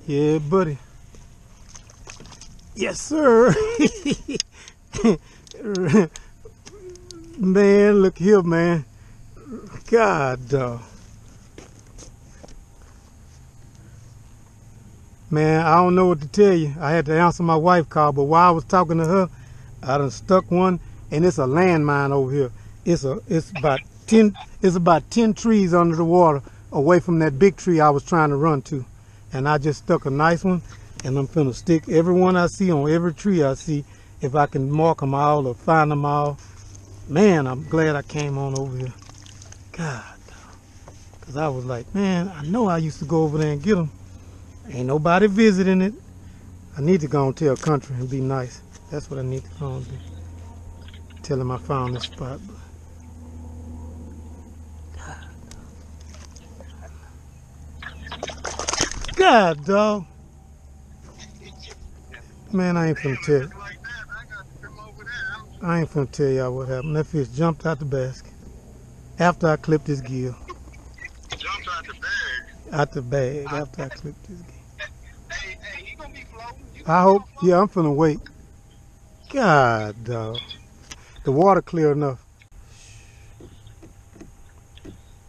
Yeah, buddy. Yes, sir. Man, look here, man. God, dog. Man, I don't know what to tell you. I had to answer my wife call, but while I was talking to her, I done stuck one, and it's a landmine over here. It's about 10 trees under the water away from that big tree I was trying to run to. And I just stuck a nice one, and I'm finna stick every one I see on every tree I see, if I can mark them all or find them all. Man, I'm glad I came on over here. God, because I was like, man, I know I used to go over there and get them. Ain't nobody visiting it. I need to go and tell country and be nice. That's what I need to go and do. Tell him I found this spot. God, dog. Man, I ain't finna tell you. I ain't finna tell y'all what happened. That fish jumped out the basket after I clipped his gill. Jumped out the bag? Out the bag after I clipped his gill. Hey, he gonna be floating. I hope. Yeah, I'm finna wait. God, dog. The water clear enough.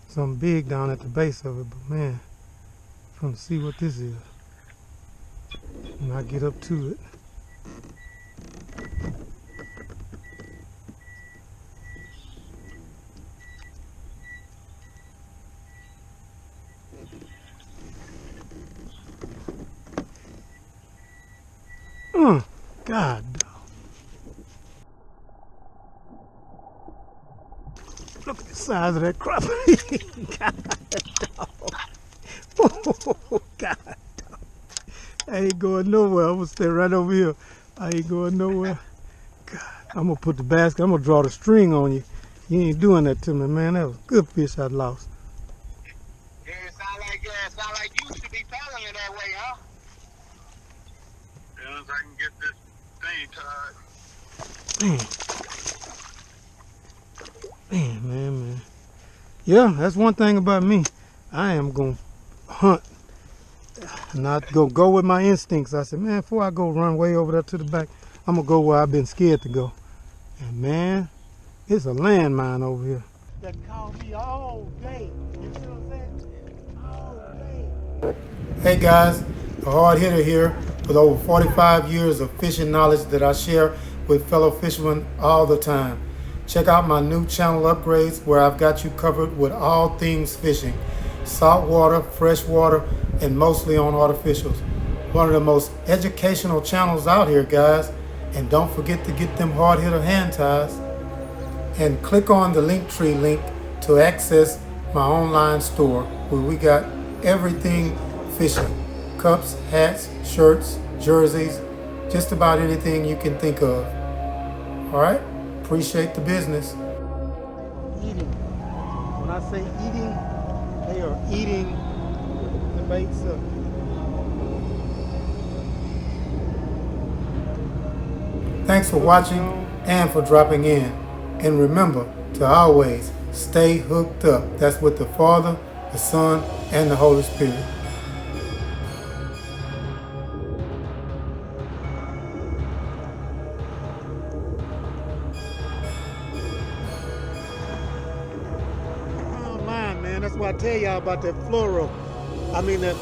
Something big down at the base of it, but man, I'm finna see what this is. And I get up to it. God, dog. Look at the size of that crappie. God, dog. Oh, God, dog. I ain't going nowhere. I'm gonna stay right over here. I ain't going nowhere. God, I'm gonna put the basket. I'm gonna draw the string on you. You ain't doing that to me, man. That was a good fish I lost. Yeah, it sound like you should be telling it that way, huh? As soon as I can get this thing tied. Man. Yeah, that's one thing about me. I am gonna hunt. Not go with my instincts. I said, man, before I go run way over there to the back, I'm gonna go where I've been scared to go. And man, it's a landmine over here. That called me all day. You see what I'm saying? All day. Hey guys, a hard hitter here with over 45 years of fishing knowledge that I share with fellow fishermen all the time. Check out my new channel upgrades where I've got you covered with all things fishing. Saltwater, freshwater, and mostly on artificials. One of the most educational channels out here, guys. And don't forget to get them hard hitter hand ties. And click on the Linktree link to access my online store where we got everything fishing. Cups, hats, shirts, jerseys, just about anything you can think of. All right? Appreciate the business. Eating. When I say eating, they are eating the baits up. Thanks for watching and for dropping in. And remember to always stay hooked up. That's with the Father, the Son, and the Holy Spirit. That's why I tell y'all about that fluoro. I mean that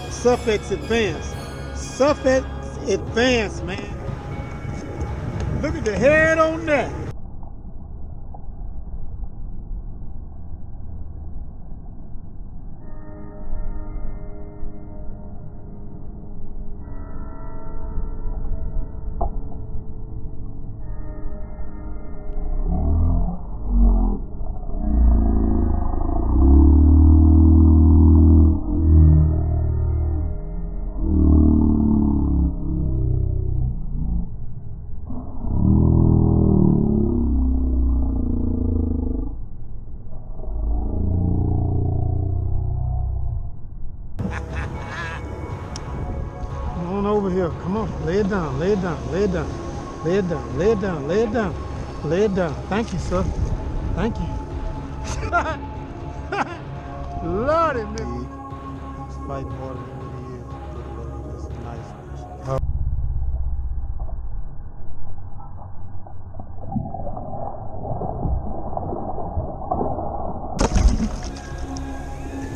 Suffix Advanced. Suffix Advanced, man. Look at the head on that. Over here, come on, lay it down, lay it down, lay it down, lay it down, lay it down, lay it down, lay it down. Thank you, sir. Thank you. Lordy, man. He's fighting harder than me.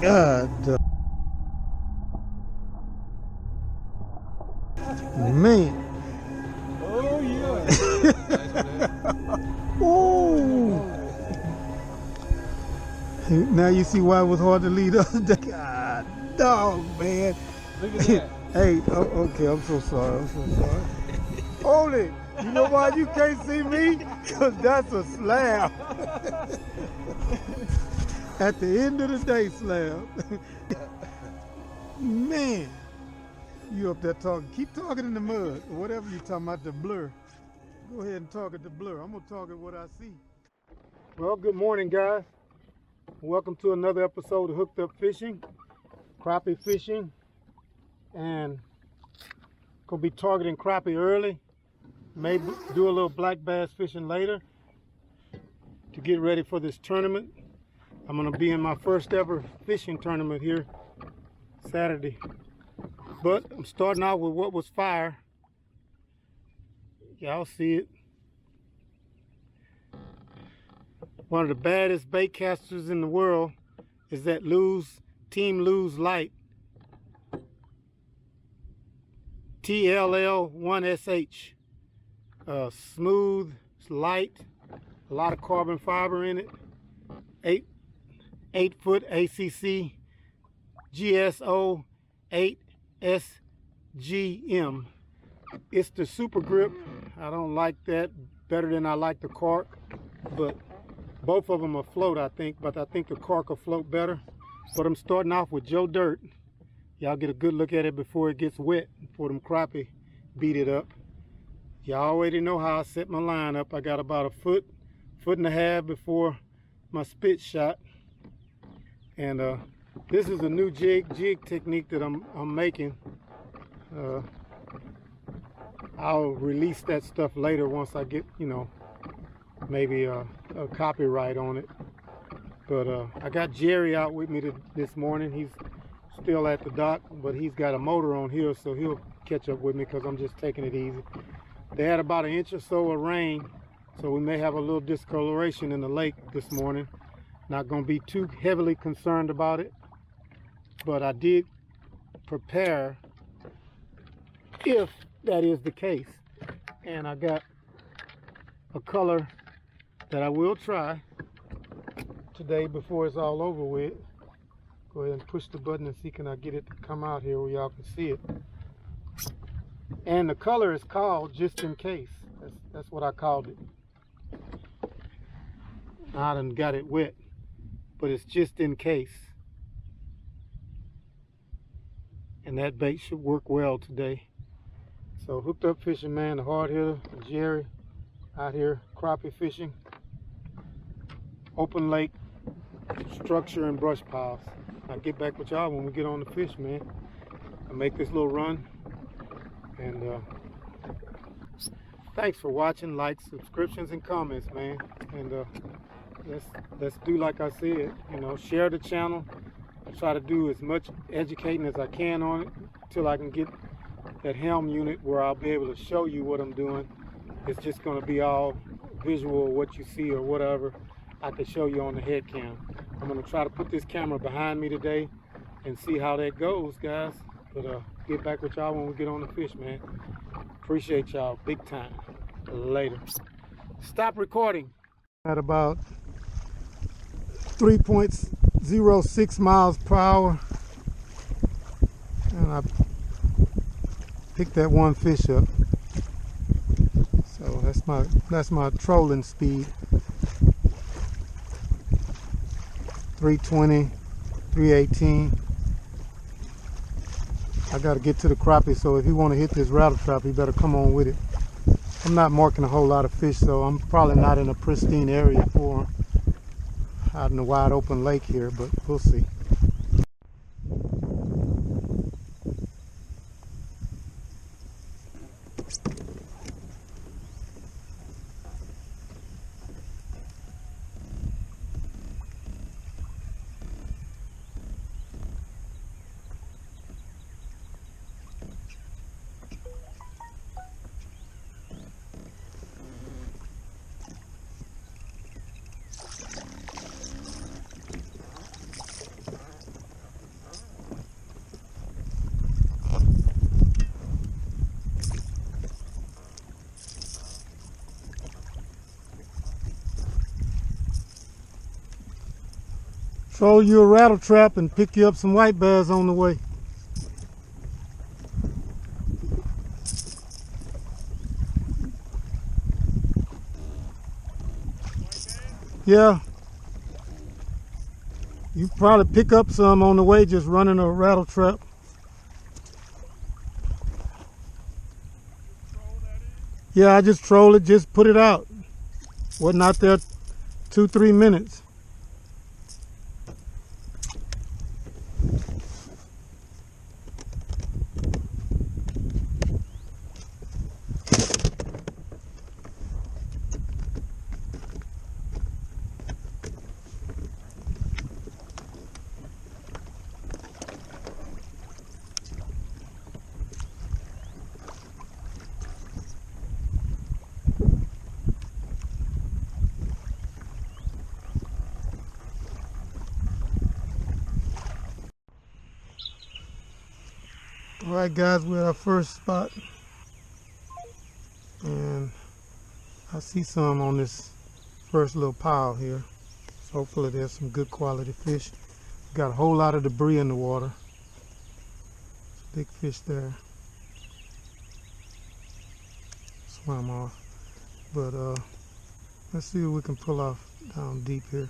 God, man. Oh yeah. Ooh. Now you see why it was hard to lead the other day. God, dog, man. Look at that. Hey, okay, I'm so sorry. I'm so sorry. Hold it. You know why you can't see me? Because that's a slab. At the end of the day, Slab. Man, you up there talking. Keep talking in the mud or whatever you talking about, the blur. Go ahead and talk at the blur. I'm going to talk at what I see. Well, good morning, guys. Welcome to another episode of Hooked Up Fishing, crappie fishing, and gonna be targeting crappie early. Maybe do a little black bass fishing later to get ready for this tournament. I'm gonna be in my first ever fishing tournament here Saturday, but I'm starting out with what was fire. Y'all see it. One of the baddest bait casters in the world is that Team Lose Light TLL1SH. Smooth, it's light, a lot of carbon fiber in it. 8-foot ACC GSO 8SGM. It's the super grip. I don't like that better than I like the cork, but both of them will float, I think, but I think the cork will float better. But I'm starting off with Joe Dirt. Y'all get a good look at it before it gets wet, before them crappie beat it up. Y'all already know how I set my line up. I got about a foot and a half before my spit shot. And this is a new jig technique that I'm making. I'll release that stuff later once I get, maybe a copyright on it. But I got Jerry out with me this morning. He's still at the dock, but he's got a motor on here, so he'll catch up with me because I'm just taking it easy. They had about an inch or so of rain, so we may have a little discoloration in the lake this morning. Not going to be too heavily concerned about it, but I did prepare if that is the case. And I got a color that I will try today before it's all over with. Go ahead and push the button and see, can I get it to come out here where y'all can see it. And the color is called Just In Case. That's what I called it. I done got it wet, but it's Just In Case. And that bait should work well today. So Hooked Up Fishing, man, the hard hitter, Jerry, out here crappie fishing. Open lake, structure and brush piles. I'll get back with y'all when we get on the fish, man. I'll make this little run. And thanks for watching, likes, subscriptions, and comments, man. And let's do like I said, share the channel. I try to do as much educating as I can on it until I can get that helm unit where I'll be able to show you what I'm doing. It's just going to be all visual, what you see or whatever I can show you on the head cam. I'm going to try to put this camera behind me today and see how that goes, guys. But get back with y'all when we get on the fish, man. Appreciate y'all big time. Later. Stop recording. At about 3.06 miles per hour. And I picked that one fish up. So that's my trolling speed. 320, 318. I got to get to the crappie, so if you want to hit this rattle trap, you better come on with it. I'm not marking a whole lot of fish, so I'm probably not in a pristine area for them out in the wide open lake here, but we'll see. Throw you a rattle trap and pick you up some white bass on the way. Yeah. You probably pick up some on the way just running a rattle trap. Yeah, I just troll it, just put it out. Wasn't out there 2-3 minutes. Alright guys, we're at our first spot, and I see some on this first little pile here, so hopefully there's some good quality fish. Got a whole lot of debris in the water. Big fish there. Swam off, but let's see what we can pull off down deep here.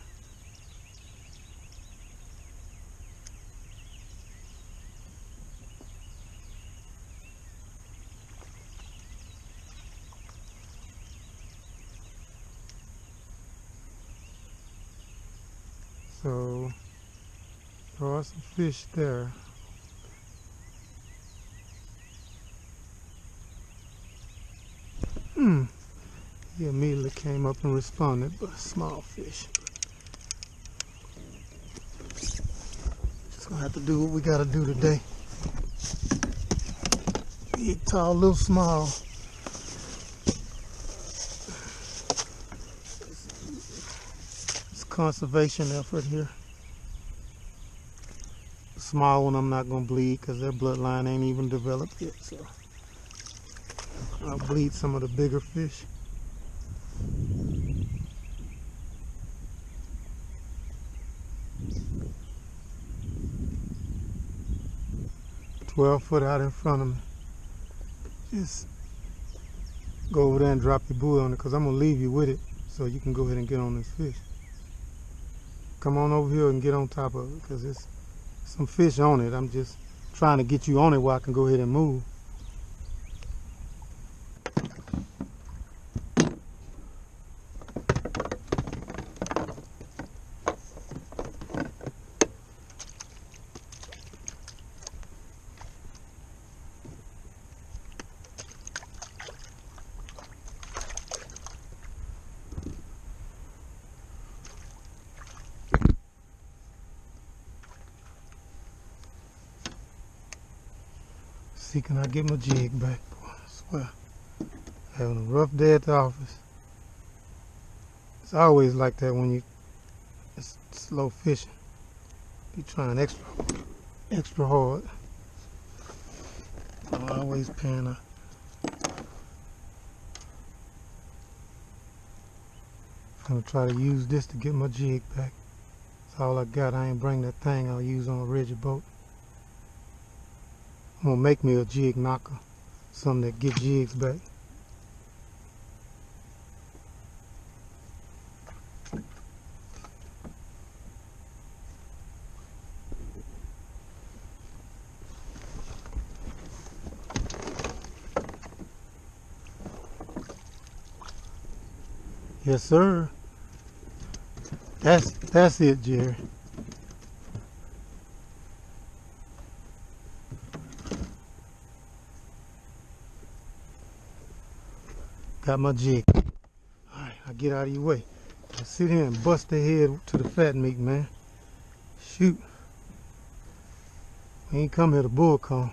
So there are some fish there. He immediately came up and responded, but a small fish. Just gonna have to do what we gotta do today. Big, tall, little, small. Conservation effort here. The small one I'm not going to bleed because their bloodline ain't even developed yet, so I'll bleed some of the bigger fish. "12 foot out in front of me." Just go over there and drop your buoy on it, because I'm going to leave you with it so you can go ahead and get on this fish. Come on over here and get on top of it, because there's some fish on it. I'm just trying to get you on it where I can go ahead and move. See, can I get my jig back? Boy, I swear, having a rough day at the office. It's always like that when it's slow fishing. Be trying extra hard. I'm always paying up. I'm gonna try to use this to get my jig back. That's all I got. I ain't bring that thing I'll use on a rigid boat. I'm gonna make me a jig knocker, something that get jigs back. Yes, sir. That's it, Jerry. Got my jig. Alright, I'll get out of your way. I'll sit here and bust their head to the fat meat, man. Shoot. We ain't come here to bull call.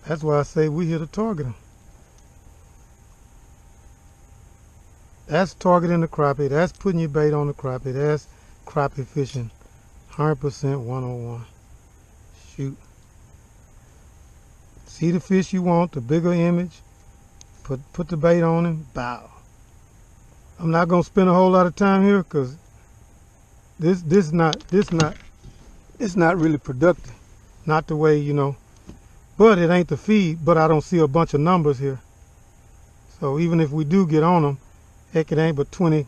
That's why I say we here to target them. That's targeting the crappie. That's putting your bait on the crappie. That's crappie fishing. 100% 101. Shoot. See the fish you want, the bigger image. Put the bait on him. Bow. I'm not gonna spend a whole lot of time here because it's not really productive. Not the way, you know. But it ain't the feed. But I don't see a bunch of numbers here. So even if we do get on them, heck, it ain't but 20,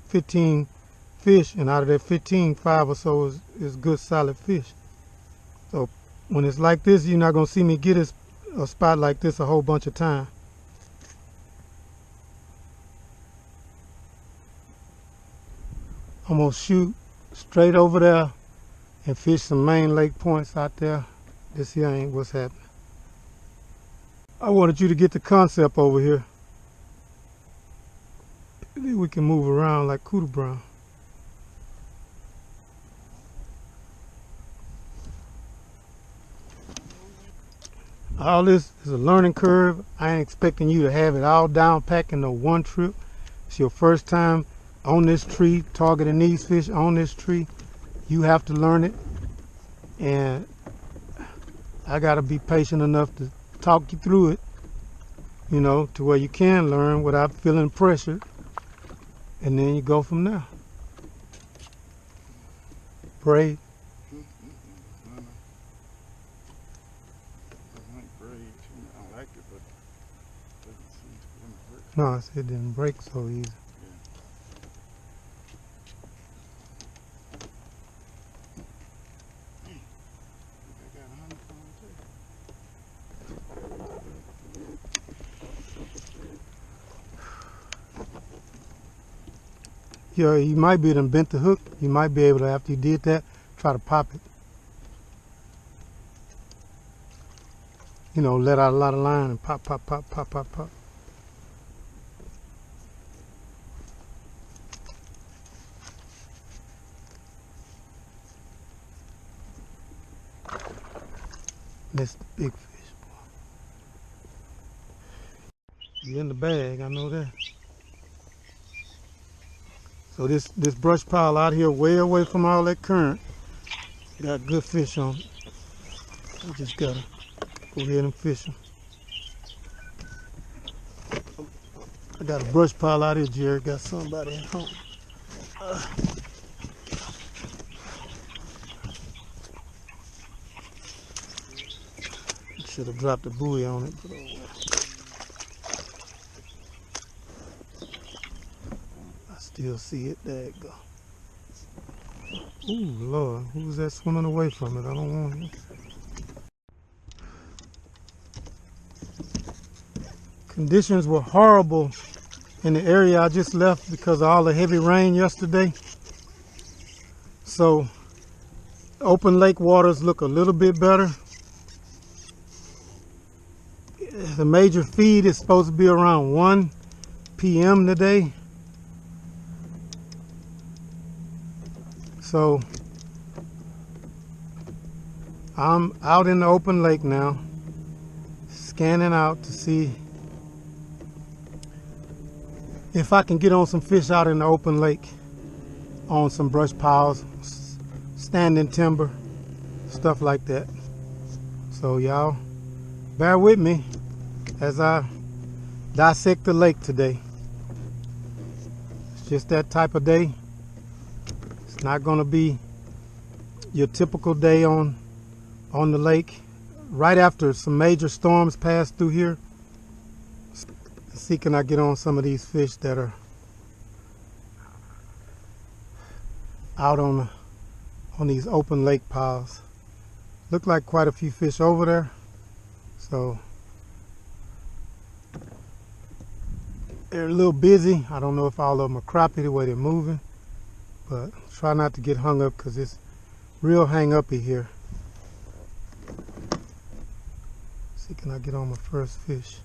15 fish, and out of that 15, 5 or so is good solid fish. So when it's like this, you're not gonna see me get a spot like this a whole bunch of time. I'm gonna shoot straight over there and fish some main lake points out there. This here ain't what's happening. I wanted you to get the concept over here. Then we can move around like Cooter Brown. All this is a learning curve. I ain't expecting you to have it all down packed in no one trip. It's your first time on this tree, targeting these fish on this tree. You have to learn it. And I gotta be patient enough to talk you through it, to where you can learn without feeling pressured. And then you go from there. Braid. No, it didn't break so easy. Yeah, you might be able to bend the hook. You might be able to, after you did that, try to pop it. Let out a lot of line and pop, pop, pop, pop, pop, pop. That's the big fish, boy. You in the bag, I know that. So this brush pile out here, way away from all that current, got good fish on it. I just gotta go ahead and fish them. I got a brush pile out here, Jerry. Got somebody at home. Should have dropped the buoy on it, but oh well. I still see it. There it go. Ooh, Lord. Who's that swimming away from it? I don't want it. Conditions were horrible in the area I just left because of all the heavy rain yesterday. So open lake waters look a little bit better. The major feed is supposed to be around 1 p.m. today. So I'm out in the open lake now, scanning out to see if I can get on some fish out in the open lake, on some brush piles, standing timber, stuff like that. So y'all, bear with me as I dissect the lake today. It's just that type of day. It's not gonna be your typical day on the lake. Right after some major storms pass through here, see can I get on some of these fish that are out on these open lake piles. Look like quite a few fish over there. So they're a little busy. I don't know if all of them are crappie the way they're moving, but try not to get hung up because it's real hang uppy here. See, can I get on my first fish?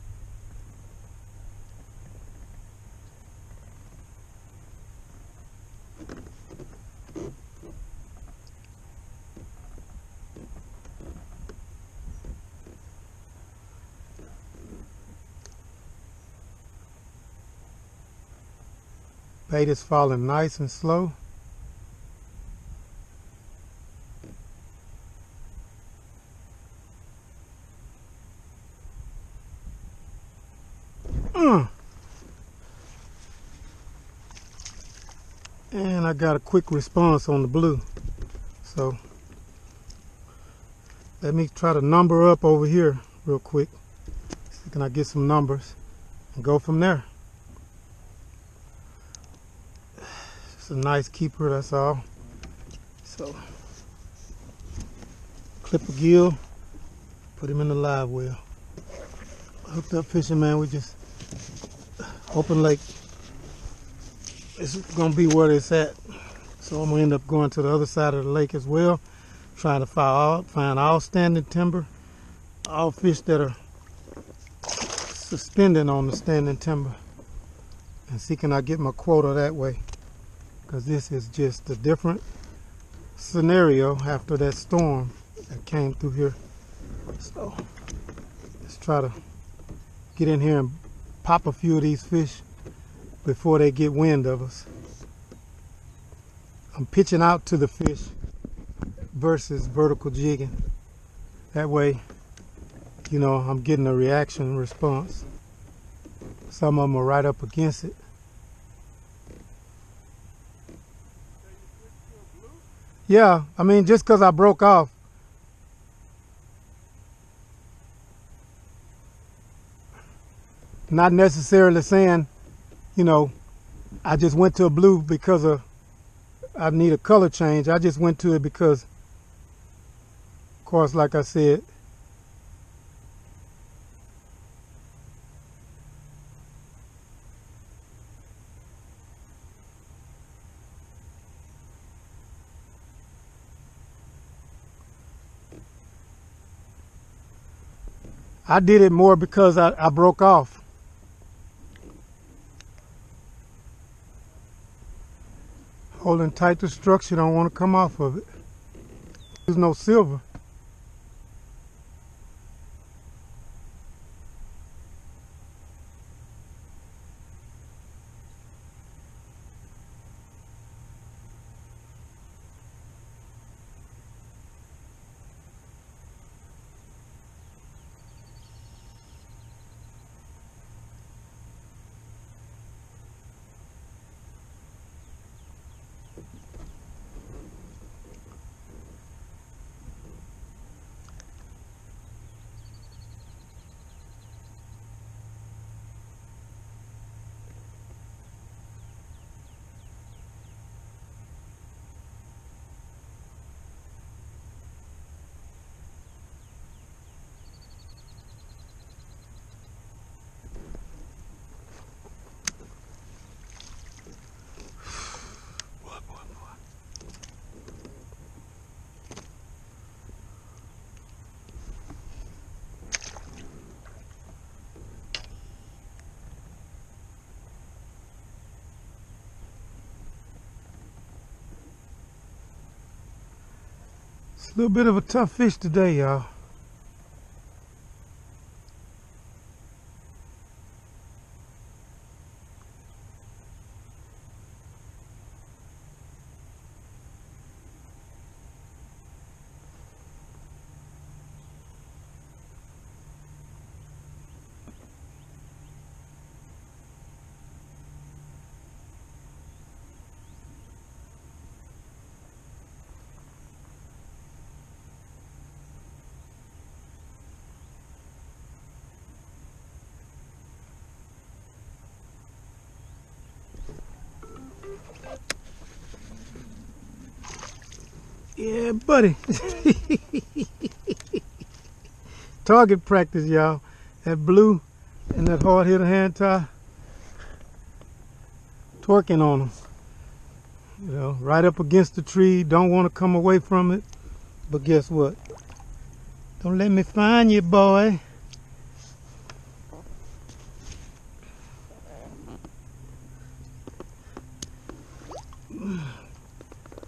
Bait is falling nice and slow. And I got a quick response on the blue. So let me try to number up over here real quick. See, can I get some numbers and go from there? It's a nice keeper, that's all. So clip a gill, put him in the live well. Hooked up fishing, man. We just open lake. It's gonna be where it's at. So I'm gonna end up going to the other side of the lake as well, trying to find all standing timber, all fish that are suspending on the standing timber, and see can I get my quota that way, because this is just a different scenario after that storm that came through here. So let's try to get in here and pop a few of these fish before they get wind of us. I'm pitching out to the fish versus vertical jigging. That way, you know, I'm getting a reaction response. Some of them are right up against it. Yeah, I mean, just because I broke off. Not necessarily saying, you know, I just went to a blue because I need a color change. I just went to it because, of course, like I said, I did it more because I broke off. Holding tight to structure, don't want to come off of it. There's no silver. It's a little bit of a tough fish today, y'all. Yeah, buddy. Target practice, y'all. That blue and that hard hitter hand tie. Twerking on them. You know, right up against the tree. Don't want to come away from it. But guess what? Don't let me find you, boy.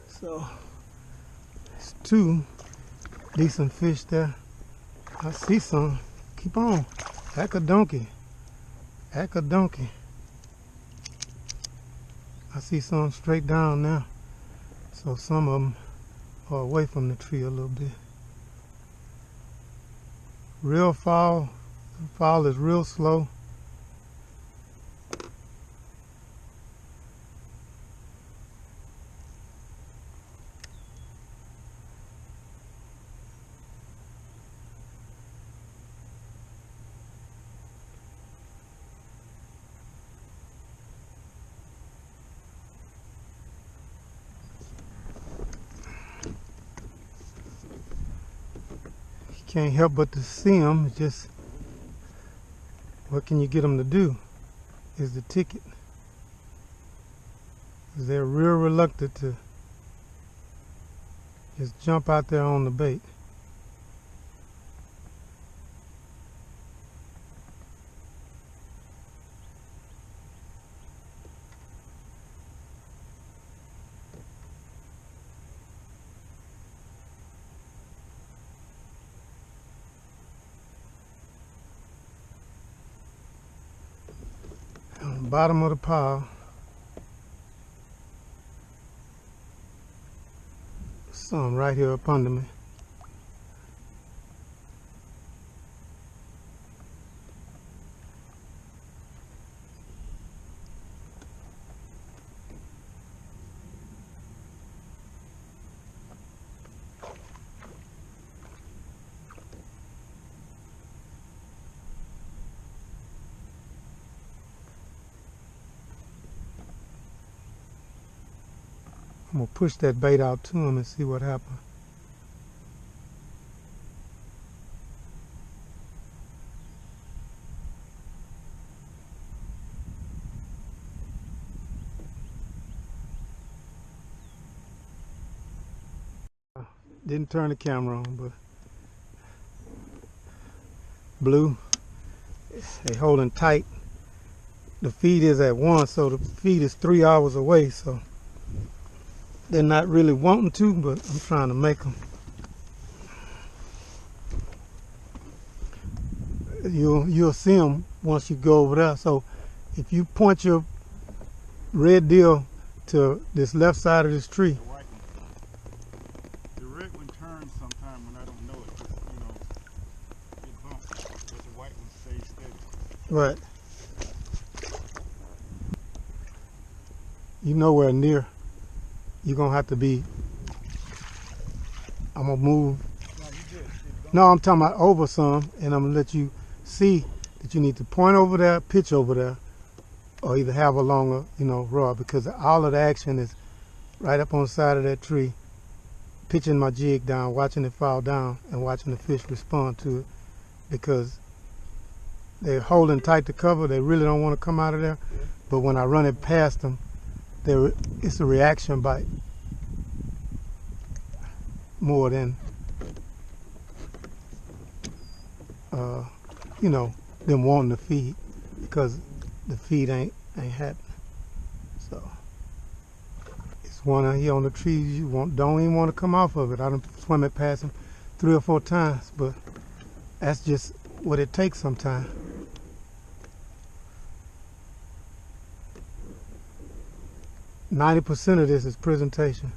So, it's two decent fish there. I see some. Keep on. Heck a donkey. Heck a donkey. I see some straight down now. So some of them are away from the tree a little bit. Real fall. The fall is real slow. can't help but to see them. It's just, what can you get them to do is the ticket. They're real reluctant to just jump out there on the bait. On the bottom of the pile, some right here up under me. I'm gonna push that bait out to him and see what happens. Didn't turn the camera on, but blue, they holding tight. The feed is at 1, so the feed is 3 hours away, so they're not really wanting to, but I'm trying to make them. You'll see them once you go over there. So if you point your red deal to this left side of this tree. The white one. The red one turns sometime when I don't know it. Just, it bumps. But the white one stays steady. Right. You nowhere near. You're gonna have to be. I'm gonna move. No, I'm talking about over some, and I'm gonna let you see that you need to point over there, pitch over there, or either have a longer, rod, because all of the action is right up on the side of that tree, pitching my jig down, watching it fall down, and watching the fish respond to it, because they're holding tight to cover. They really don't want to come out of there, but when I run it past them, it's a reaction bite more than them wanting to feed, because the feed ain't happening. So it's one here on the trees. Don't even want to come off of it. I done swim it past them 3 or 4 times, but that's just what it takes sometimes. %90 of this is presentation.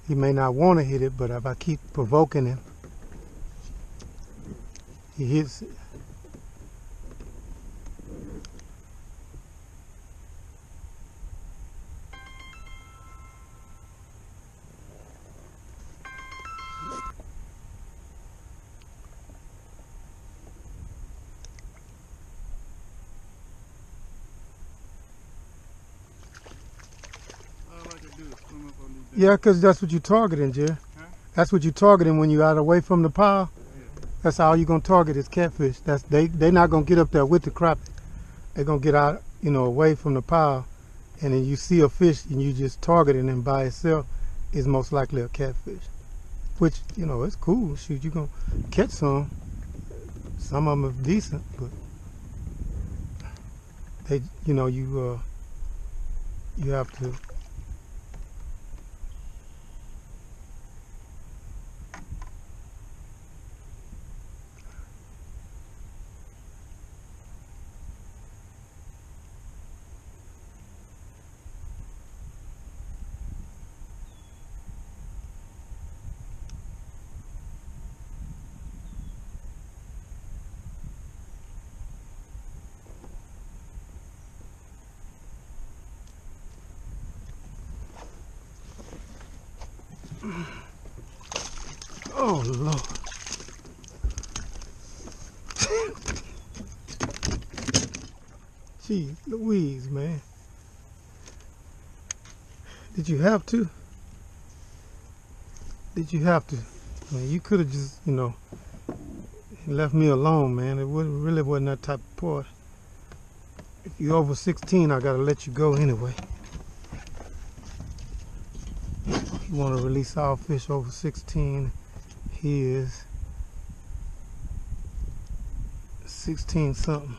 He may not want to hit it, but if I keep provoking him, he hits it. Yeah, because that's what you're targeting, Jerry. Huh? That's what you're targeting when you're out away from the pile. Yeah. That's all you're going to target is catfish. They're not going to get up there with the crappie. They're going to get out, away from the pile. And then you see a fish and you just targeting him by itself is most likely a catfish. Which, it's cool. Shoot, you're going to catch some. Some of them are decent, but they, you have to. Oh, Lord. Gee, Louise, man. Did you have to? Did you have to? I mean, you could have just, you know, left me alone, man. It really wasn't that type of party. If you're over 16, I gotta let you go anyway. You want to release all fish over 16. He is 16 something.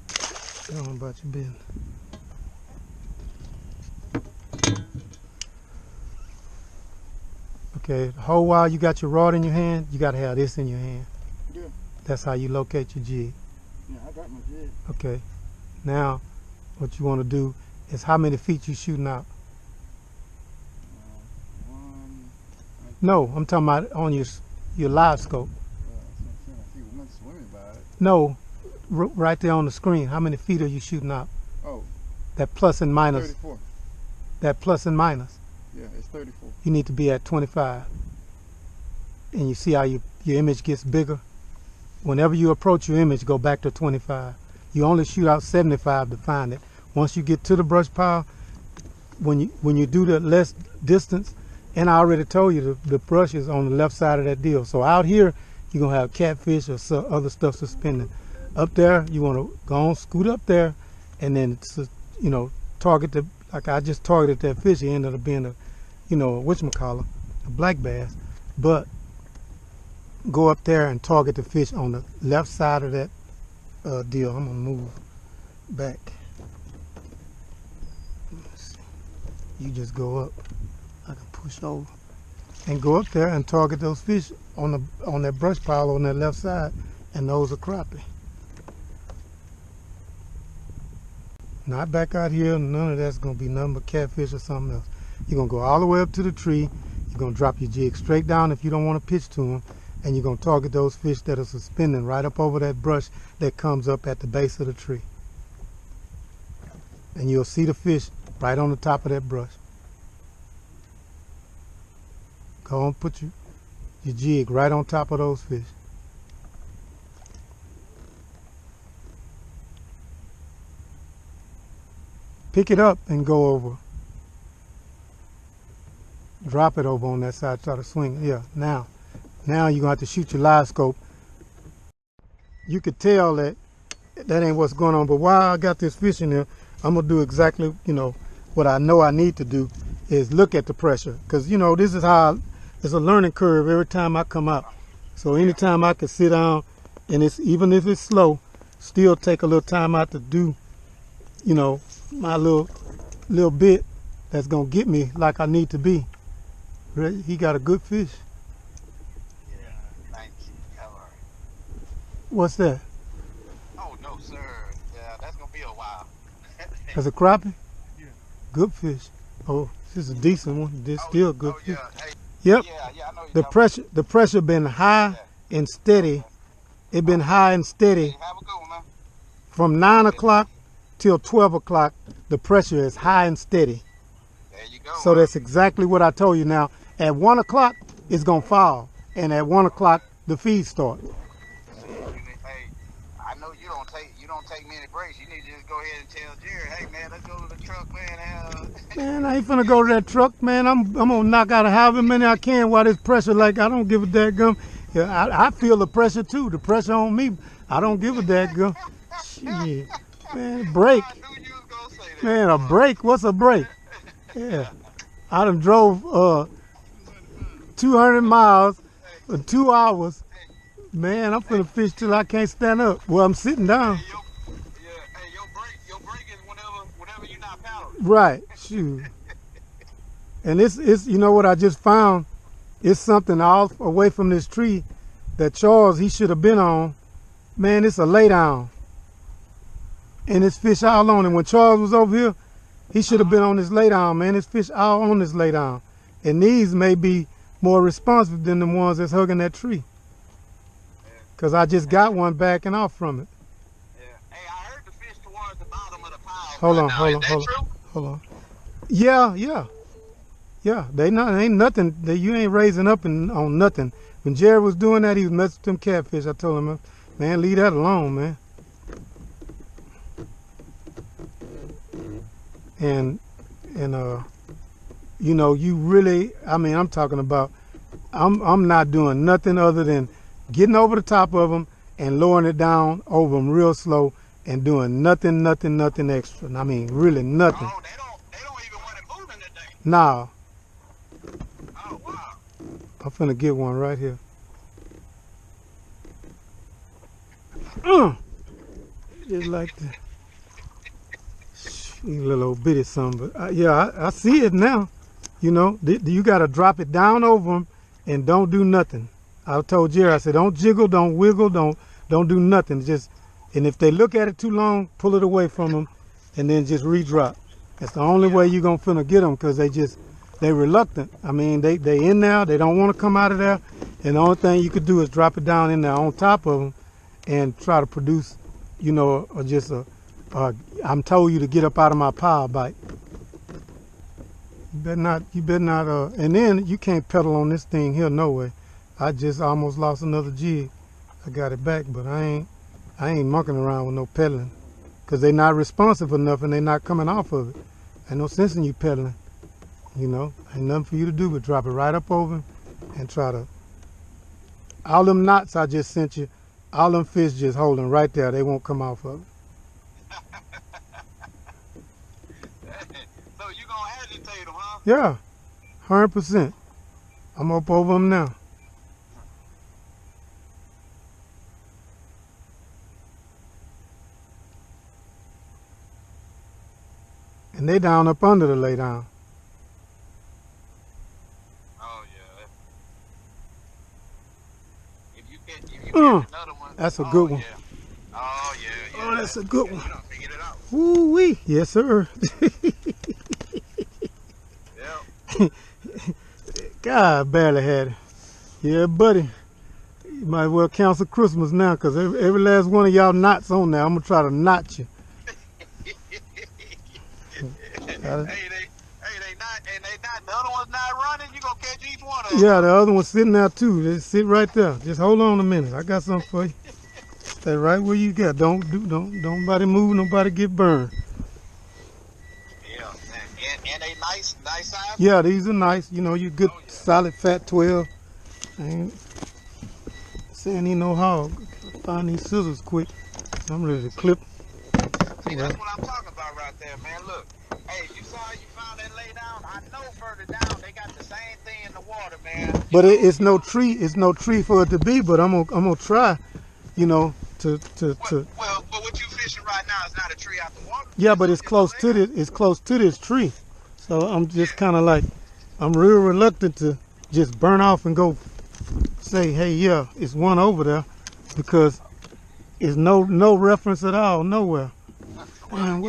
I don't know about your business. Okay, the whole while you got your rod in your hand, you got to have this in your hand. Yeah. That's how you locate your jig. Yeah, I got my jig. Okay. Now, what you want to do is how many feet you shooting out? One. No, I'm talking about on your live scope. I see one swimming by it. No, right there on the screen. How many feet are you shooting out? Oh. That plus and minus. 34. That plus and minus. Yeah, it's 34. You need to be at 25. And you see how your image gets bigger? Whenever you approach your image, go back to 25. You only shoot out 75 to find it. Once you get to the brush pile, when you do the less distance, and I already told you the brush is on the left side of that deal. So out here, you're going to have catfish or other stuff suspended. Up there, you want to go on, scoot up there, and then, you know, target the, like I just targeted that fish. It ended up being a, you know, a whatchamacallit, a black bass. But go up there and target the fish on the left side of that deal. I'm going to move back. Let's see. You just go up. I can push over and go up there and target those fish on that brush pile on that left side, and those are crappie. Not back out here. None of that's going to be nothing but catfish or something else. You're going to go all the way up to the tree. You're going to drop your jig straight down if you don't want to pitch to them, and you're going to target those fish that are suspending right up over that brush that comes up at the base of the tree. And you'll see the fish right on the top of that brush. Go on, put your jig right on top of those fish. Pick it up and go over. Drop it over on that side, try to swing. Yeah, now you're going to have to shoot your live scope. You could tell that ain't what's going on, but while I got this fish in here, I'm going to do exactly, you know I need to do is look at the pressure. Because, you know, this is how it's a learning curve every time I come out. So anytime I can sit down, and it's even if it's slow, still take a little time out to do, you know, my little bit that's going to get me like I need to be. He got a good fish. Yeah, thank you. All right. What's that? Oh, no, sir. Yeah, that's going to be a while. That's a crappie? Yeah. Good fish. Oh, this is a decent one. This still a good fish. Yeah. Hey, Yep. yeah, I know The pressure been high and steady. It been high and steady Have a good one, man. from 9 o'clock till 12 o'clock. The pressure is high and steady. There you go. So that's exactly what I told you. Now, at 1 o'clock, it's going to fall. And at 1 o'clock, the feed start. Hey, I know you don't take many breaks. You need to just go ahead and tell Jerry, hey, man, let's go to the truck, man. Man, I ain't finna go to that truck, man. I'm gonna knock out however many I can while this pressure, like, I don't give a dadgum. Yeah, I feel the pressure too. The pressure on me. I don't give a dadgum. Shit. Man, break. I knew you was gonna say that. Man, a break? What's a break? Yeah. I done drove 200 miles in 2 hours. Man, I'm finna fish till I can't stand up. Well, I'm sitting down. Hey, your break is whenever you're not paddling. Right, shoot. And it's you know what I just found? It's something off away from this tree that Charles, he should have been on. Man, it's a lay down. And it's fish all on it. When Charles was over here, he should have been on this lay down, man. It's fish all on this lay down. And these may be more responsive than the ones that's hugging that tree. Because I just got one backing off from it. Yeah. Hey, I heard the fish towards the bottom of the pile. Hold on. Is that true? Hold on. Yeah, Yeah, ain't nothing. You ain't raising up on nothing. When Jerry was doing that, he was messing with them catfish. I told him, man, leave that alone, man. And you know, you really, I mean, I'm talking about, I'm not doing nothing other than getting over the top of them and lowering it down over them real slow and doing nothing extra. I mean, really nothing. Oh, they don't even want it moving today. Nah. Oh, wow. I'm finna get one right here. Just like that. You little old bitty something, but yeah, I see it now. You know, you gotta drop it down over them and don't do nothing. I told Jerry, I said, don't jiggle, don't wiggle, don't do nothing. Just, and if they look at it too long, pull it away from them, and then just re-drop. That's the only way you're gonna finna get them, because they reluctant. I mean, they in there, they don't want to come out of there, and the only thing you could do is drop it down in there on top of them, and try to produce, you know, or just I'm told you to get up out of my power bite. You better not, and then you can't pedal on this thing here, no way. I just almost lost another jig. I got it back, but I ain't monkeying around with no pedaling, because they not responsive enough and they not coming off of it. Ain't no sense in you pedaling, you know. Ain't nothing for you to do but drop it right up over and try to, all them knots I just sent you, all them fish just holding right there, they won't come off of it. So you gonna agitate them, huh? Yeah, 100%. I'm up over them now. And they down up under the lay down. Oh yeah. If you get another one, that's a good one. Yeah. Oh yeah. Oh, that's a good one. You done figured it out. Woo wee, yes sir. Yep. God, I barely had it. Yeah, buddy. You might well cancel Christmas now, because every last one of y'all knots on there, I'm gonna try to knot you. They not, the other one's not running, you gonna catch each one of them. Yeah, the other one's sitting there too. They sit right there. Just hold on a minute. I got something for you. Stay right where you got. Don't nobody move, nobody get burned. Yeah, and they nice size? Yeah, these are nice. You know, you good solid fat 12. I ain't saying he no hog. Find these scissors quick. I'm ready to clip. See, that's what I'm talking about right there, man. Look. Hey, you saw you found that lay down. I know further down they got the same thing in the water, man. But it's no tree. It's no tree for it to be. But I'm gonna try, you know, to. Well, but what you fishing right now is not a tree out the water. Yeah, but it's close to this. It's close to this tree. So I'm just kind of like, I'm real reluctant to just burn off and go say, hey, yeah, it's one over there, because it's no reference at all nowhere. Well,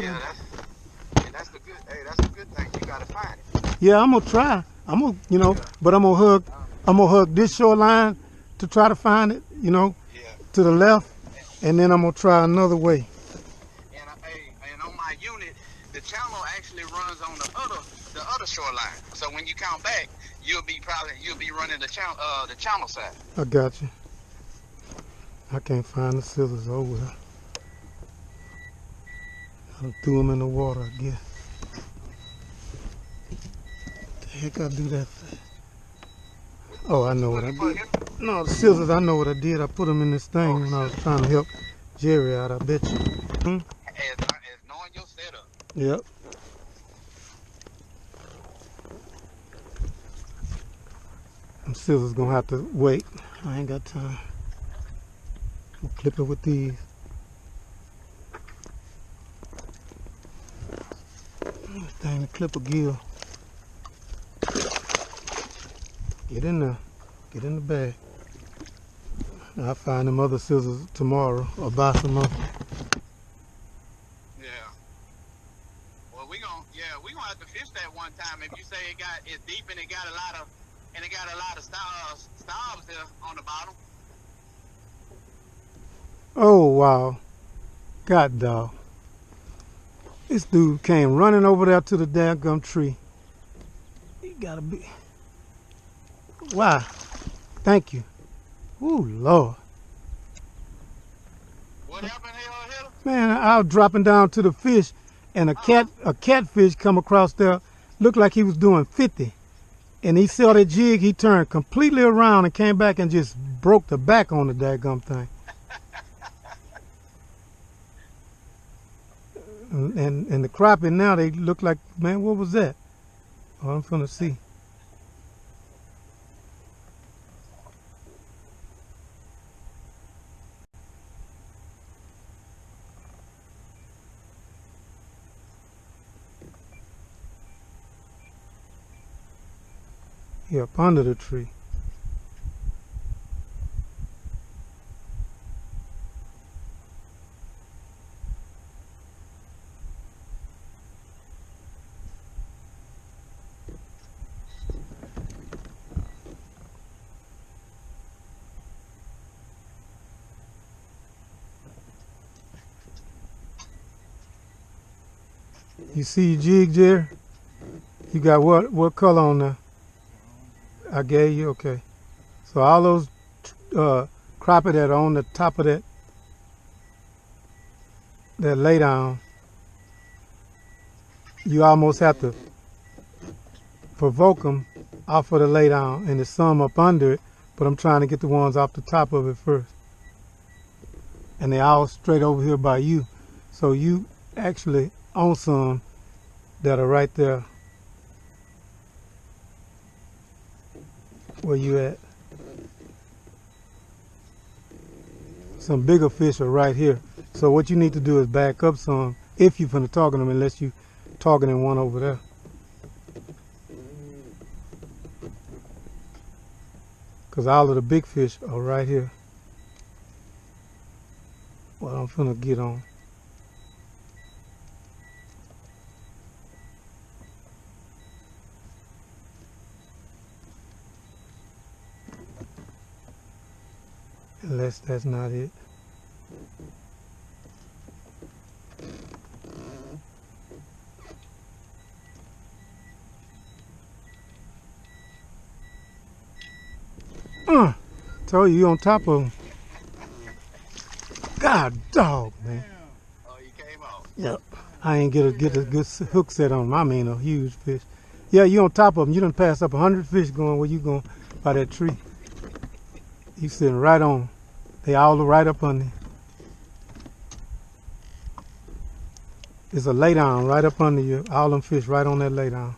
that's the good. Hey, that's a good thing. You gotta find it. Yeah, I'm gonna try. I'm gonna, you know, but I'm gonna hug this shoreline to try to find it, you know, to the left, and then I'm gonna try another way. And on my unit, the channel actually runs on the other shoreline. So when you count back, you'll be running the channel side. I got you. I can't find the scissors over there. I threw them in the water, I guess. What the heck I do that for? Oh, I know what I did. No, the scissors, I know what I did. I put them in this thing when I was trying to help Jerry out, I bet you. As knowing your setup. Yep. Them scissors gonna have to wait. I ain't got time. I'm gonna clip it with these. This thing, the clipper gill. Get in there. Get in the bag. I'll find them other scissors tomorrow or buy some of them. Yeah. Well, we gonna have to fish that one time. If you say it's deep and it got a lot of stars there on the bottom. Oh wow. God dog. This dude came running over there to the daggum tree. Gotta be. Why? Thank you. Ooh, Lord. What happened here, Hitter? Man, I was dropping down to the fish, and a catfish come across there, looked like he was doing 50. And he saw that jig, he turned completely around and came back and just broke the back on the daggum thing. And the crappie now, they look like, man, what was that? Oh, I'm finna see. He up under the tree. You see your jig, Jerry? You got what color on there? I gave you, okay. So all those crappie that are on the top of that lay down, you almost have to provoke them off of the lay down, and there's some up under it, but I'm trying to get the ones off the top of it first. And they all straight over here by you. So you actually own some that are right there. Where you at? Some bigger fish are right here. So what you need to do is back up some if you're finna target them, unless you targeting one over there. Cause all of the big fish are right here. What I'm finna get on. Unless that's not it. Told you on top of them. God dog, man. Oh, you came off. Yep. I ain't get a good hook set on them. I mean a huge fish. Yeah, you on top of them. You done passed up 100 fish going where you going by that tree. You sitting right on. They all right up under. There's a lay down right up under you. All them fish right on that lay down.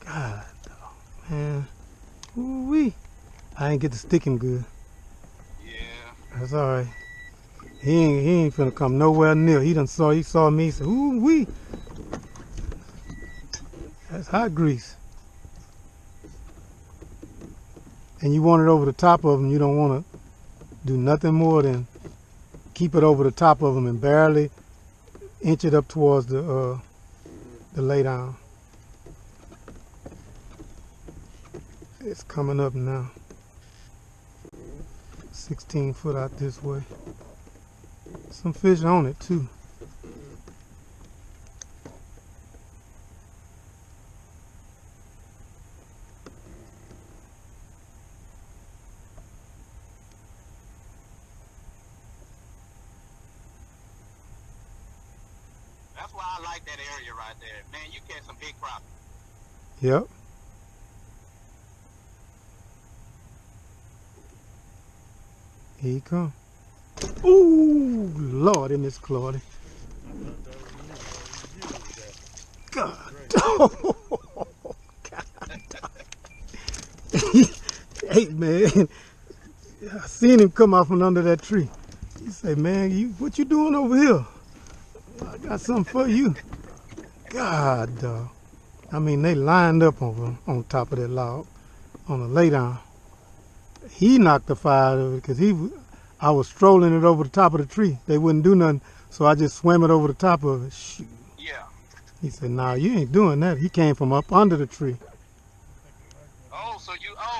God, man. Ooh-wee. I ain't get to stick him good. Yeah. That's all right. He ain't finna come nowhere near. He saw me. He said, ooh-wee. That's hot grease. And you want it over the top of them, you don't want to do nothing more than keep it over the top of them and barely inch it up towards the lay down. It's coming up now. 16 foot out this way. Some fish on it too. That's why I like that area right there. Man, you catch some big crappie. Yep. Here he come. Ooh, Lord, in this Claudia. God. Oh, God. Hey, man. I seen him come out from under that tree. He say, man, what you doing over here? I got something for you. God, dog. I mean, they lined up on top of that log on the lay down. He knocked the fire out of it because I was strolling it over the top of the tree. They wouldn't do nothing, so I just swam it over the top of it. Shoot. Yeah. He said, nah, you ain't doing that. He came from up under the tree. Oh, so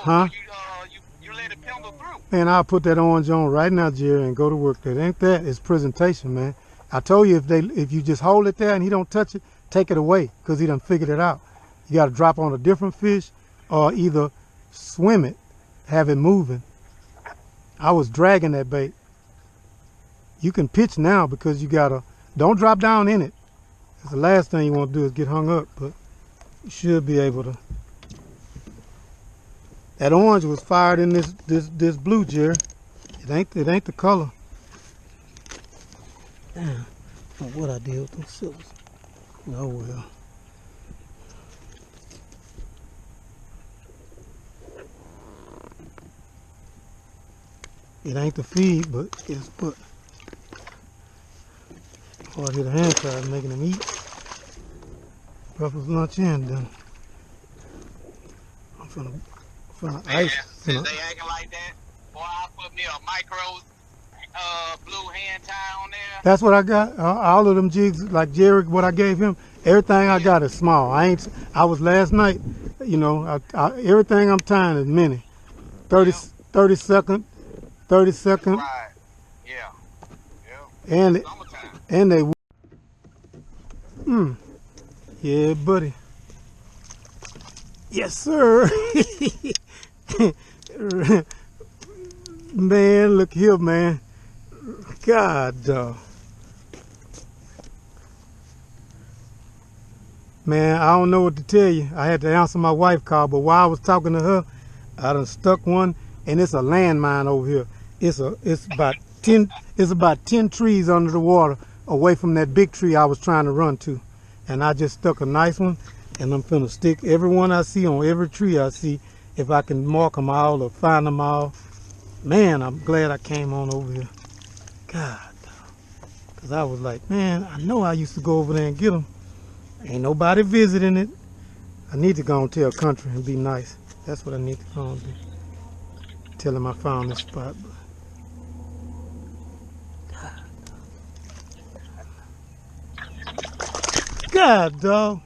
Huh? you let it pendle through. Man, I'll put that orange on right now, Jerry, and go to work. That ain't that. It's presentation, man. I told you if you just hold it there and he don't touch it, take it away because he done figured it out. You got to drop on a different fish or either swim it, have it moving. I was dragging that bait. You can pitch now because you got to, don't drop down in it. That's the last thing you want to do is get hung up, but you should be able to. That orange was fired in this blue, Jerry. It ain't the color. Damn, I don't know what I did with those silvers. Oh well. It ain't the feed, but it's put. Or hit a hand side making them eat. Breakfast, lunch, and dinner. I'm finna ice. Since they acting like that, boy, I put me a micro blue hand tie on there. That's what I got. All of them jigs, like Jerry, what I gave him, everything I got is small. I was last night, you know, everything I'm tying is mini. 30 second. Right. Yeah. Yeah. And they. Yeah, buddy. Yes, sir. Man, look here, man. God, dog. Man, I don't know what to tell you. I had to answer my wife call, but while I was talking to her, I done stuck one, and it's a landmine over here. It's about 10 trees under the water away from that big tree I was trying to run to. And I just stuck a nice one, and I'm finna stick every one I see on every tree I see, if I can mark them all or find them all. Man, I'm glad I came on over here. God, because I was like, man, I know I used to go over there and get them. Ain't nobody visiting it. I need to go and tell country and be nice. That's what I need to go and do. Tell him I found this spot. God, dog.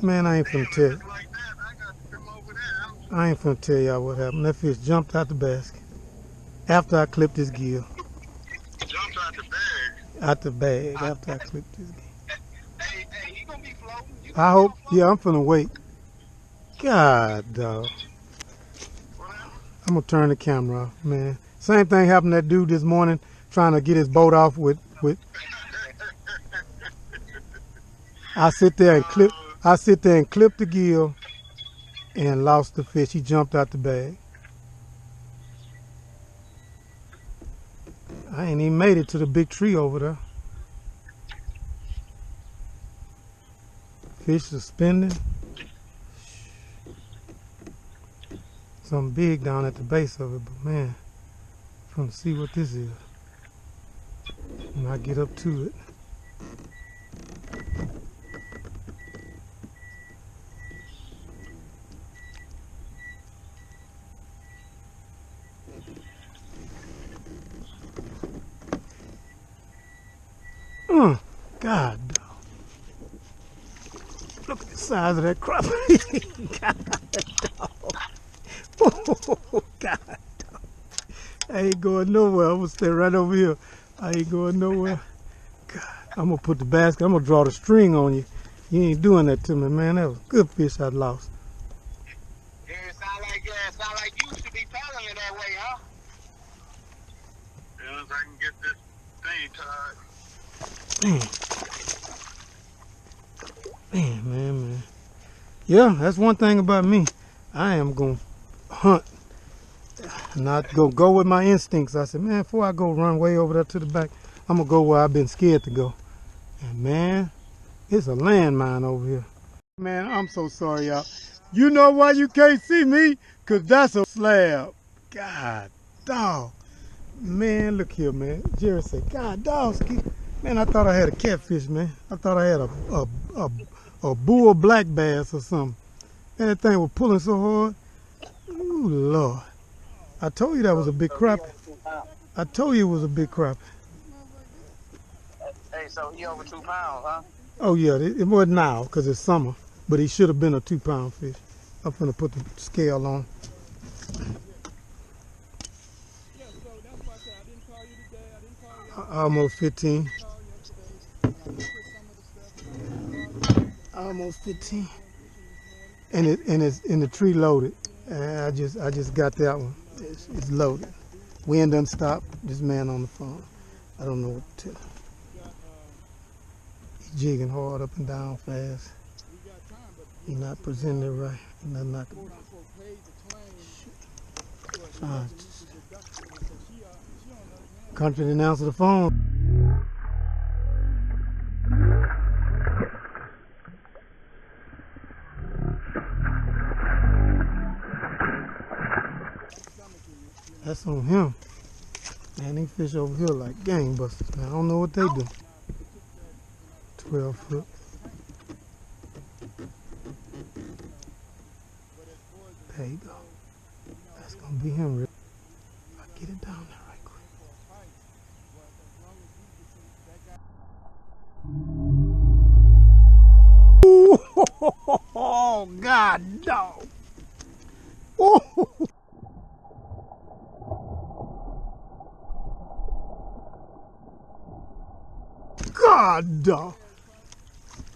Man, I ain't finna tell you. I ain't finna tell y'all what happened. That fish jumped out the basket after I clipped his gill. Jumped out the bag? Out the bag after I clipped his gill. Hey, he gonna be floating. I hope, yeah, I'm finna wait. God, dog. I'm gonna turn the camera off, man. Same thing happened to that dude this morning trying to get his boat off with I sit there and clip the gill and lost the fish. He jumped out the bag. I ain't even made it to the big tree over there. Fish suspending. Something big down at the base of it, but man, I'm trying to see what this is. When I get up to it. God, dog. Look at the size of that crappie. God, dog. Oh, God, dog. I ain't going nowhere. I'm going to stay right over here. I ain't going nowhere. God, I'm going to put the basket. I'm going to draw the string on you. You ain't doing that to me, man. That was a good fish I lost. Yeah, it sound like you should be paddling it that way, huh? As soon as I can get this thing tied. Man. Yeah, that's one thing about me. I am going to hunt. Not go with my instincts. I said, man, before I go run way over there to the back, I'm going to go where I've been scared to go. And man, it's a landmine over here. Man, I'm so sorry, y'all. You know why you can't see me? Because that's a slab. God, dog. Man, look here, man. Jerry said, God, dog. Man, I thought I had a catfish, man. I thought I had a bull black bass or something. And that thing was pulling so hard. Ooh, Lord. I told you that was a big crappie. I told you it was a big crappie. Hey, so he over 2 pounds, huh? Oh, yeah. It wasn't now because it's summer. But he should have been a 2-pound fish. I'm going to put the scale on. Almost 15. Almost 15. And it's in the tree loaded. I just got that one. It's loaded. Wind done stopped. This man on the phone. I don't know what to tell him. He's jigging hard up and down fast. He's not presenting it right. He's not knocking. Fine. Country didn't answer the phone. That's on him. Man, these fish over here like gangbusters, man. I don't know what they do. 12 foot. There you go. That's gonna be him, Rick. I'll get it down there right quick. Oh, God, dog. Oh. God, dog.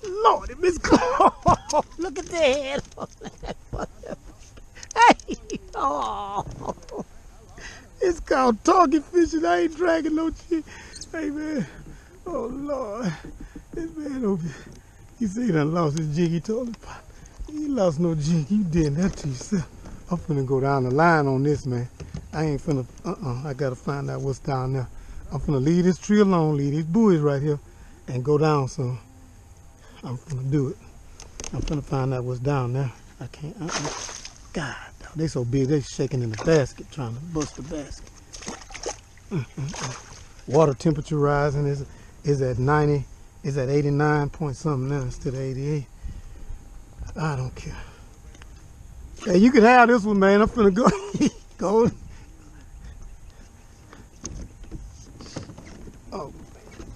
Lord, it is close. Look at the head on that. Hey, oh. It's called talking fishing. I ain't dragging no shit. Hey, man. Oh, Lord. This man over here. He said he done lost his jig. He told him, he lost no jig. You did that to yourself. I'm finna go down the line on this, man. I ain't finna, I gotta find out what's down there. I'm finna leave this tree alone, leave these buoys right here, and go down some. I'm finna do it. I'm finna find out what's down there. I can't, God, they so big, they shaking in the basket, trying to bust the basket. Water temperature rising is at 90, is at 89 point something now instead of 88. I don't care. Hey, you can have this one, man. I'm finna go. Go. Oh,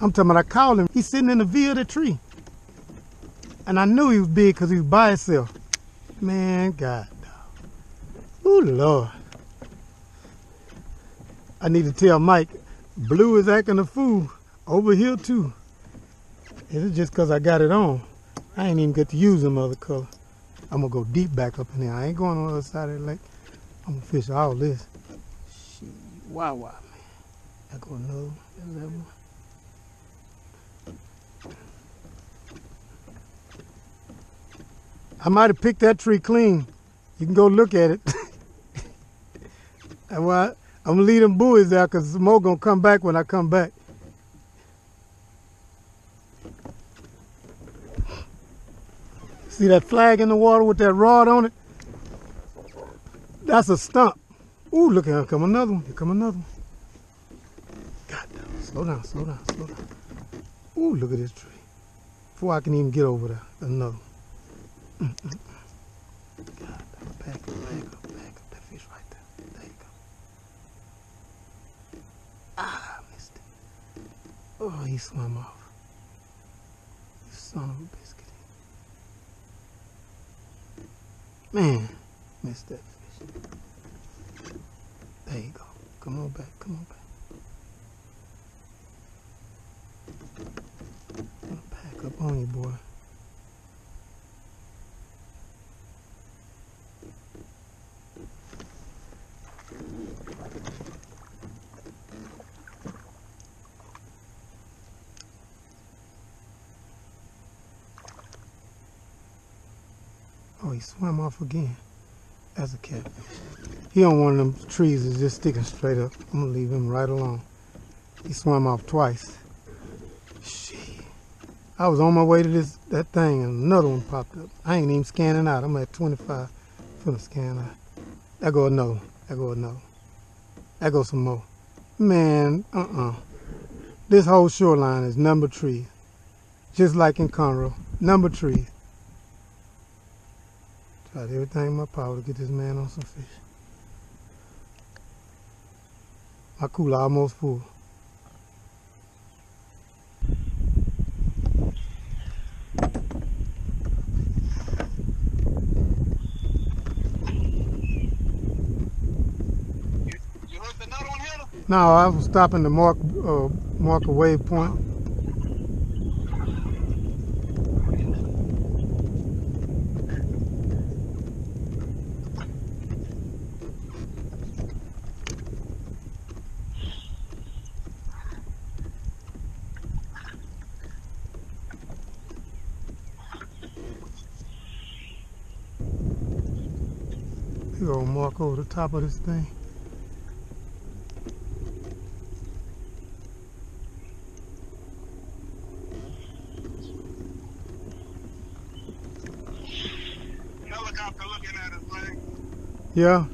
I'm talking about, I called him. He's sitting in the V of the tree. And I knew he was big because he was by himself. Man, God. Oh, Lord. I need to tell Mike, Blue is acting a fool over here, too. It's just because I got it on. I ain't even get to use them other color. I'm going to go deep back up in there. I ain't going on the other side of the lake. I'm going to fish all this. Shit. Wow, man. I go another one. There's that one. I might have picked that tree clean. You can go look at it. I'm going to leave them buoys out because some more going to come back when I come back. See that flag in the water with that rod on it? That's a stump. Ooh, look, here come another one. Here come another one. God damn, slow down, slow down, slow down. Ooh, look at this tree. Before I can even get over there, another one. God, back up that fish right there. There you go. Ah, I missed it. Oh, he swam off. You son of a biscuit. Man, missed that fish. There you go. Come on back, come on back. I'm gonna pack up on you, boy. Oh, he swam off again. That's a catfish. He on one of them trees that's just sticking straight up. I'm gonna leave him right alone. He swam off twice. Shit. I was on my way to that thing and another one popped up. I ain't even scanning out. I'm at 25 for the scan out. There go another one. There go another one. There go some more. Man, This whole shoreline is number trees. Just like in Conroe. Number trees. Tried everything in my power to get this man on some fish. My cooler almost full. You hooked another one here? No, I was stopping to mark a waypoint. Big old mark over the top of this thing. Helicopter looking at us, man. Yeah.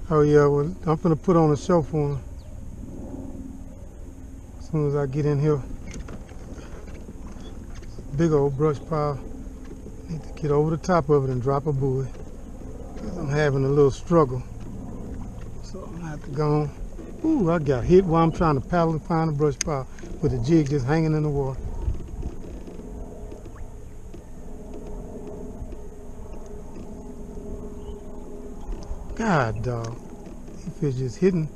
Oh yeah, well, I'm gonna put on a show for him as soon as I get in here. Big old brush pile. Need to get over the top of it and drop a buoy. Cause I'm having a little struggle. So I'm gonna have to go on. Ooh, I got hit while I'm trying to paddle and find a brush pile with the jig just hanging in the water. God, dog. These fish just hitting.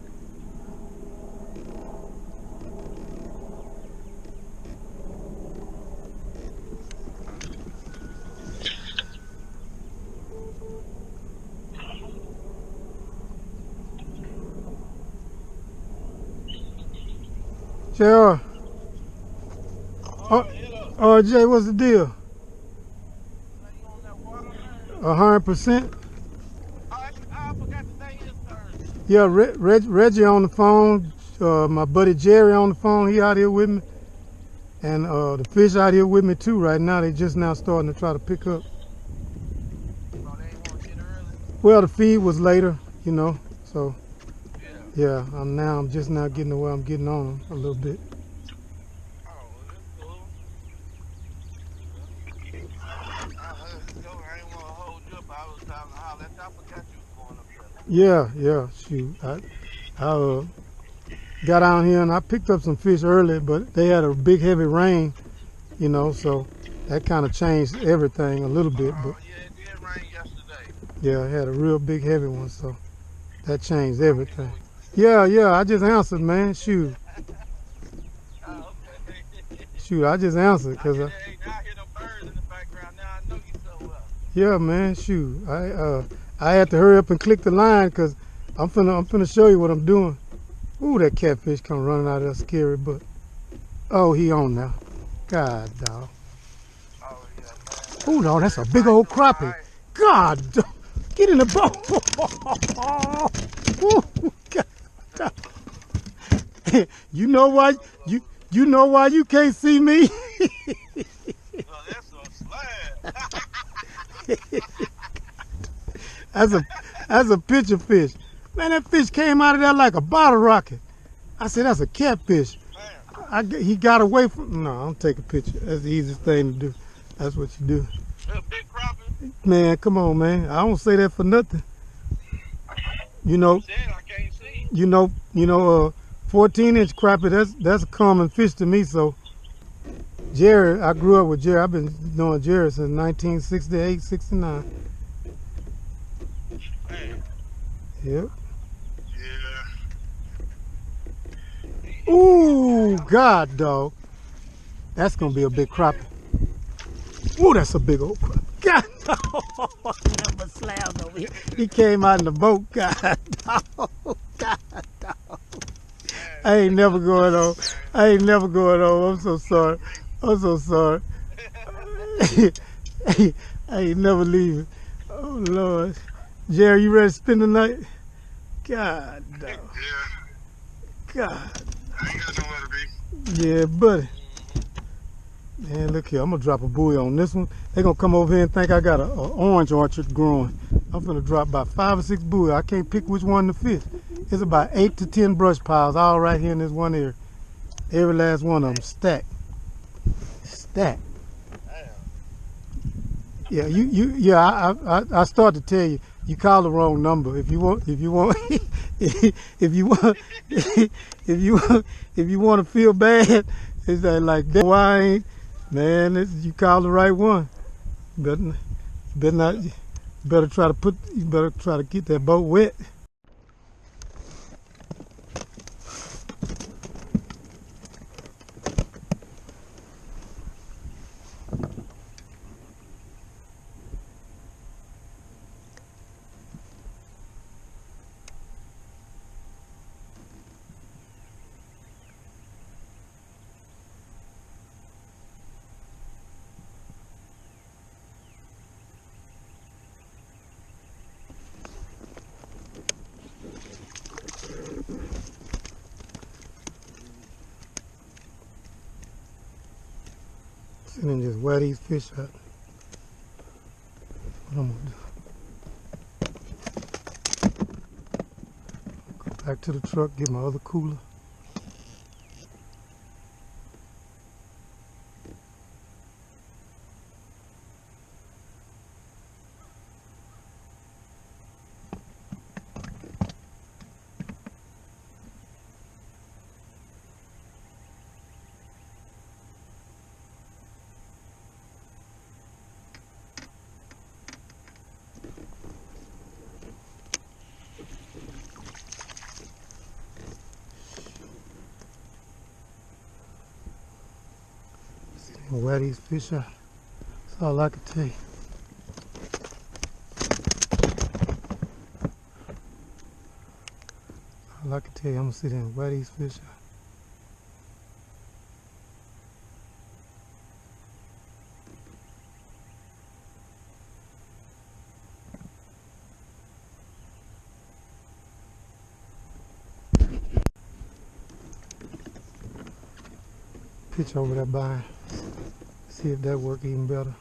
JR. Oh, Jay, what's the deal? 100%? I forgot to say his turn. Yeah, Reggie on the phone. My buddy Jerry on the phone. He out here with me. And the fish out here with me too right now. They just now starting to try to pick up. Oh, they ain't want to get early? Well, the feed was later, you know. So, Yeah. yeah, I'm just now getting to where I'm getting on them a little bit. Oh, that's cool. I didn't want to hold you up. I was trying to holler at you. I forgot you was going up there. Yeah, shoot. I got out here and I picked up some fish early, but they had a big heavy rain, you know, so that kind of changed everything a little bit. But Yeah, it did rain yesterday. yeah, I had a real big heavy one, so that changed everything. Yeah, I just answered, man. Shoot, Oh, okay. shoot, I just answered because Now I hear them birds in the background. Now I know you so well. yeah, man, shoot, I had to hurry up and click the line because I'm finna show you what I'm doing. Ooh, that catfish come running out of there scary, but oh, he on now. God, dog. Oh, yeah, man. Ooh, no, that's a big old crappie. God, dog. Get in the boat. Ooh, God, dog. You know why you can't see me? Well, that's a slab. That's a picture fish. Man, that fish came out of there like a bottle rocket. I said, that's a catfish. He got away from. No, I don't take a picture. That's the easiest thing to do. That's what you do. A big crappie. Man, come on, man. I don't say that for nothing. You know, You said I can't see. 14-inch crappie. That's a common fish to me. So, Jerry, I grew up with Jerry. I've been knowing Jerry since 1968, 69. Man. Yep. Yeah. Ooh, God, dog. That's gonna be a big crappie. Ooh, that's a big old crappie. God, dog. Number Slab over here. He came out in the boat. God, dog. God, dog. I ain't never going on. I'm so sorry. I ain't never leaving. Oh, Lord. Jerry, you ready to spend the night? God, dog. Yeah. God. I ain't got nowhere to be. Yeah, buddy. Man, look here. I'm going to drop a buoy on this one. They're going to come over here and think I got an orange orchard growing. I'm going to drop about 5 or 6 buoys. I can't pick which one to fish. It's about 8 to 10 brush piles all right here in this one area. Every last one of them stacked. Stacked. Yeah, I start to tell you, you call the wrong number. If you want to feel bad, it's like that. Why ain't, man? You call the right one. You better try to get that boat wet. sit and just wear these fish out. What I'm gonna do? Go back to the truck, get my other cooler. Wear these fish out. That's all I can tell you. All I can tell you, I'm gonna sit there and wear these fish out. Pitch over that bind. See if that work even better.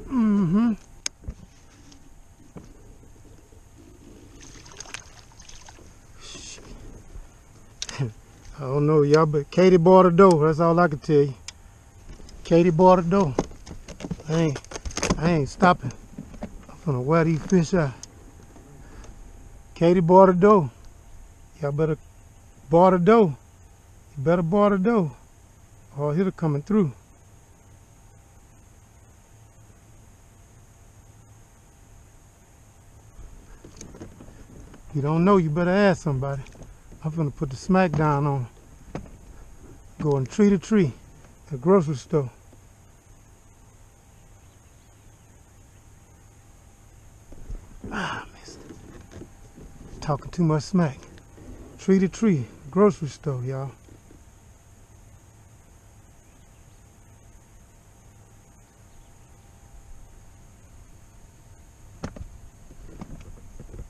Mm-hmm. I don't know y'all, but Katie bought the dough. That's all I can tell you. Katie bought the dough. I ain't stopping. I'm gonna wear these fish out. Katie bought the dough. Y'all better bar the dough. You better bar the dough. Or it'll coming through. You don't know, you better ask somebody. I'm gonna put the smack down on them. Going tree to tree at the grocery store. Ah, missed it. Talking too much smack. Tree to tree, grocery store, y'all.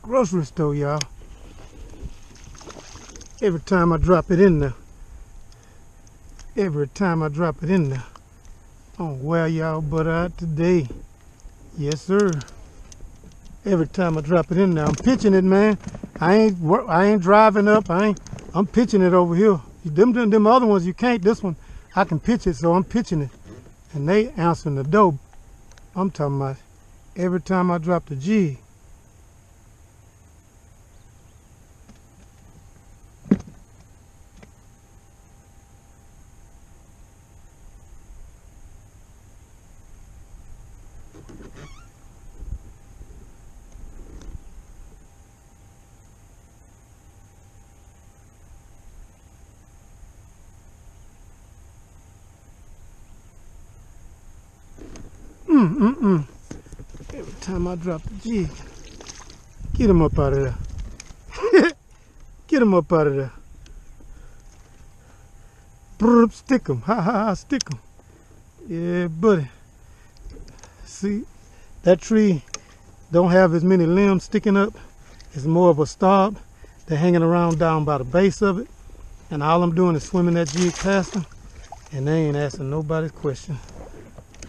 Grocery store, y'all. Every time I drop it in there. Every time I drop it in there. Oh, well, y'all, but out today. Yes, sir. Every time I drop it in there, I'm pitching it, man. I ain't driving up. I'm pitching it over here. Them other ones you can't. This one I can pitch it, so I'm pitching it, and they answering the dope. I'm talking about every time I drop the jig. Every time I drop the jig. Get him up out of there. Get him up out of there. Brr, stick him. Ha ha ha, stick him. Yeah, buddy. See, that tree don't have as many limbs sticking up. It's more of a stub. They're hanging around down by the base of it. And all I'm doing is swimming that jig past them. And they ain't asking nobody's question.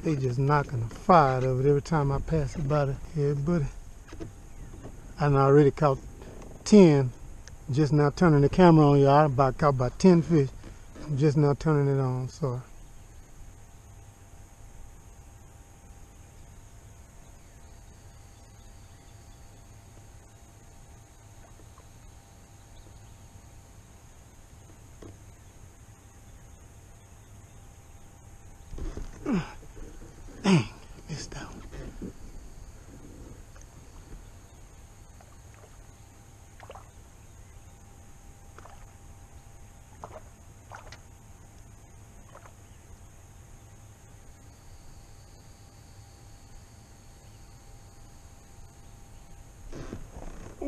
They just knocking the fire out of it every time I pass it by the head, buddy. I done already caught 10. Just now turning the camera on, y'all. I caught about 10 fish. I'm just now turning it on, sorry. Dang, missed that one.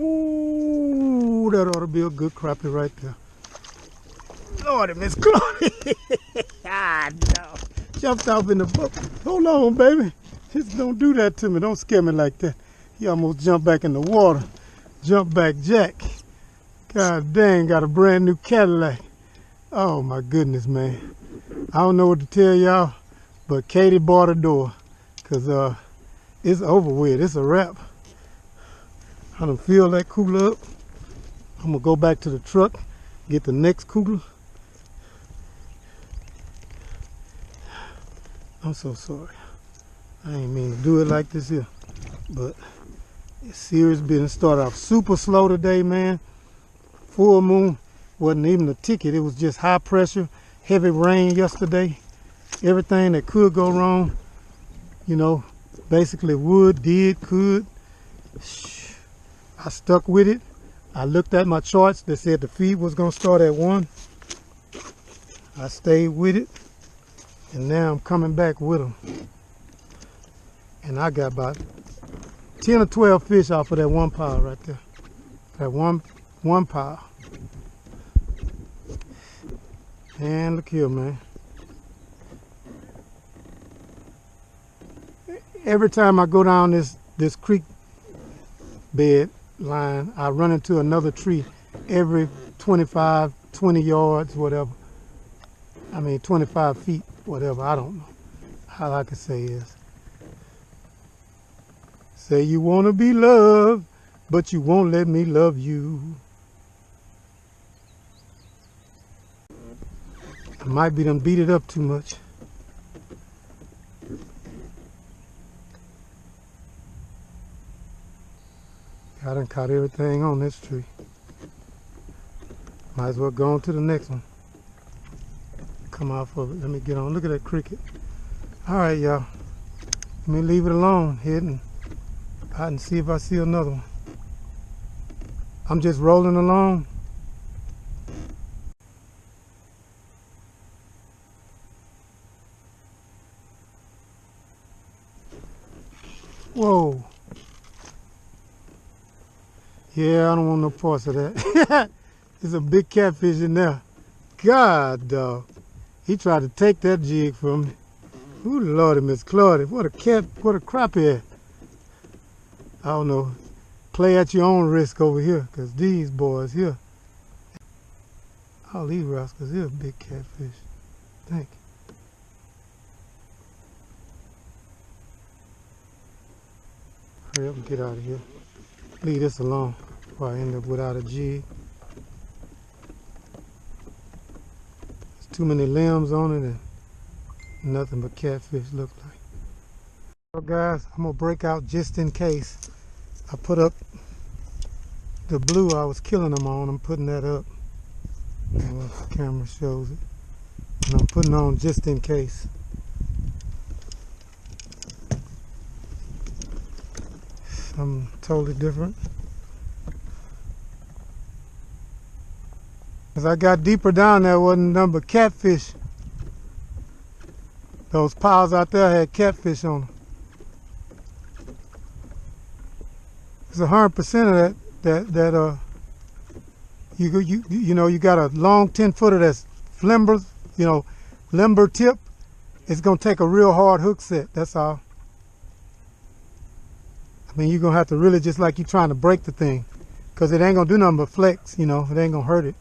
Ooh, that ought to be a good crappie right there. Lordy, Miss Chloe. Ah, no. Jumped off in the boat. Hold on, baby. Just don't do that to me. Don't scare me like that. He almost jumped back in the water. Jump back Jack. God dang, got a brand new Cadillac. Oh my goodness, man. I don't know what to tell y'all, but Katie bought a door. Cause it's over with. It's a wrap. I done filled that cooler up. I'm gonna go back to the truck, get the next cooler. I'm so sorry. I ain't mean to do it like this here, but it's serious business. Started off super slow today, man. Full moon, wasn't even a ticket. It was just high pressure, heavy rain yesterday. Everything that could go wrong, you know, basically could. I stuck with it. I looked at my charts that said the feed was gonna start at 1. I stayed with it, and now I'm coming back with them. And I got about 10 or 12 fish off of that 1 pile right there. That one pile. And look here, man. Every time I go down this creek bed line, I run into another tree every 25, 20 yards, whatever. I mean, 25 feet, whatever. I don't know. All I can say is, say you want to be loved, but you won't let me love you. I might be done beat it up too much. I done caught everything on this tree. Might as well go on to the next one. Come off of it. Let me get on. Look at that cricket. All right, y'all. Let me leave it alone. Head and out and see if I see another one. I'm just rolling along. Whoa. Yeah, I don't want no parts of that. There's a big catfish in there. God, dog. He tried to take that jig from me. Ooh, Lordy, Miss Claudia. What a crappie. I don't know. Play at your own risk over here, because these boys here. All these rascals here are big catfish. Thank you. Hurry up and get out of here. Leave this alone before I end up without a jig. There's too many limbs on it and nothing but catfish look like. So guys, I'm gonna break out just in case. I put up the blue I was killing them on. I'm putting that up. Well, the camera shows it. And I'm putting on just in case. Something totally different. As I got deeper down there, wasn't nothing but catfish. Those piles out there had catfish on them. It's 100% of that you know, you got a long 10-footer that's limber tip. It's gonna take a real hard hook set. That's all. I mean, you're gonna have to really just like you trying to break the thing, because it ain't gonna do nothing but flex. You know, it ain't gonna hurt it.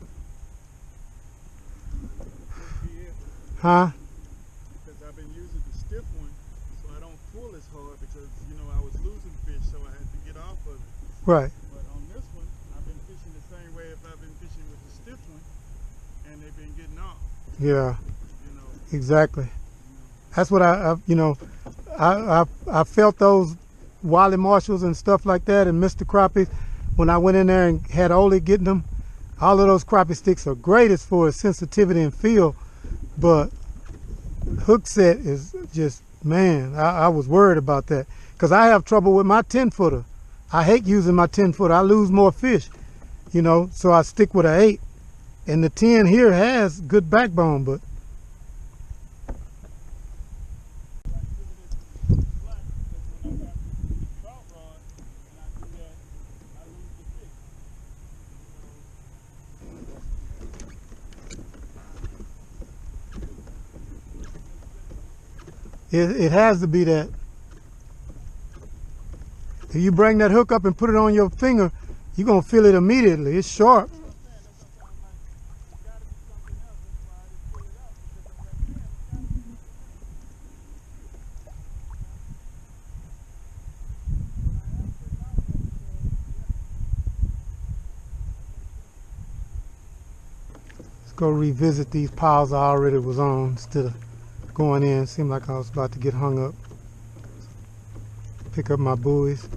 Huh? Because I've been using the stiff one, so I don't pull as hard, because you know I was losing fish, so I had to get off of it. Right. But on this one, I've been fishing the same way if I've been fishing with the stiff one, and they've been getting off. Yeah. You know. Exactly. That's what I felt those Wally Marshalls and stuff like that, and Mr. Crappie, when I went in there and had Ole getting them. All of those crappie sticks are great as far as sensitivity and feel, but hook set is just, man, I was worried about that, because I have trouble with my 10-footer. I hate using my 10-footer. I lose more fish, you know, so I stick with an 8. And the 10 here has good backbone, but it has to be that. If you bring that hook up and put it on your finger, you're going to feel it immediately. It's sharp. Let's go revisit these piles I already was on instead of going in. Seemed like I was about to get hung up. Pick up my buoys.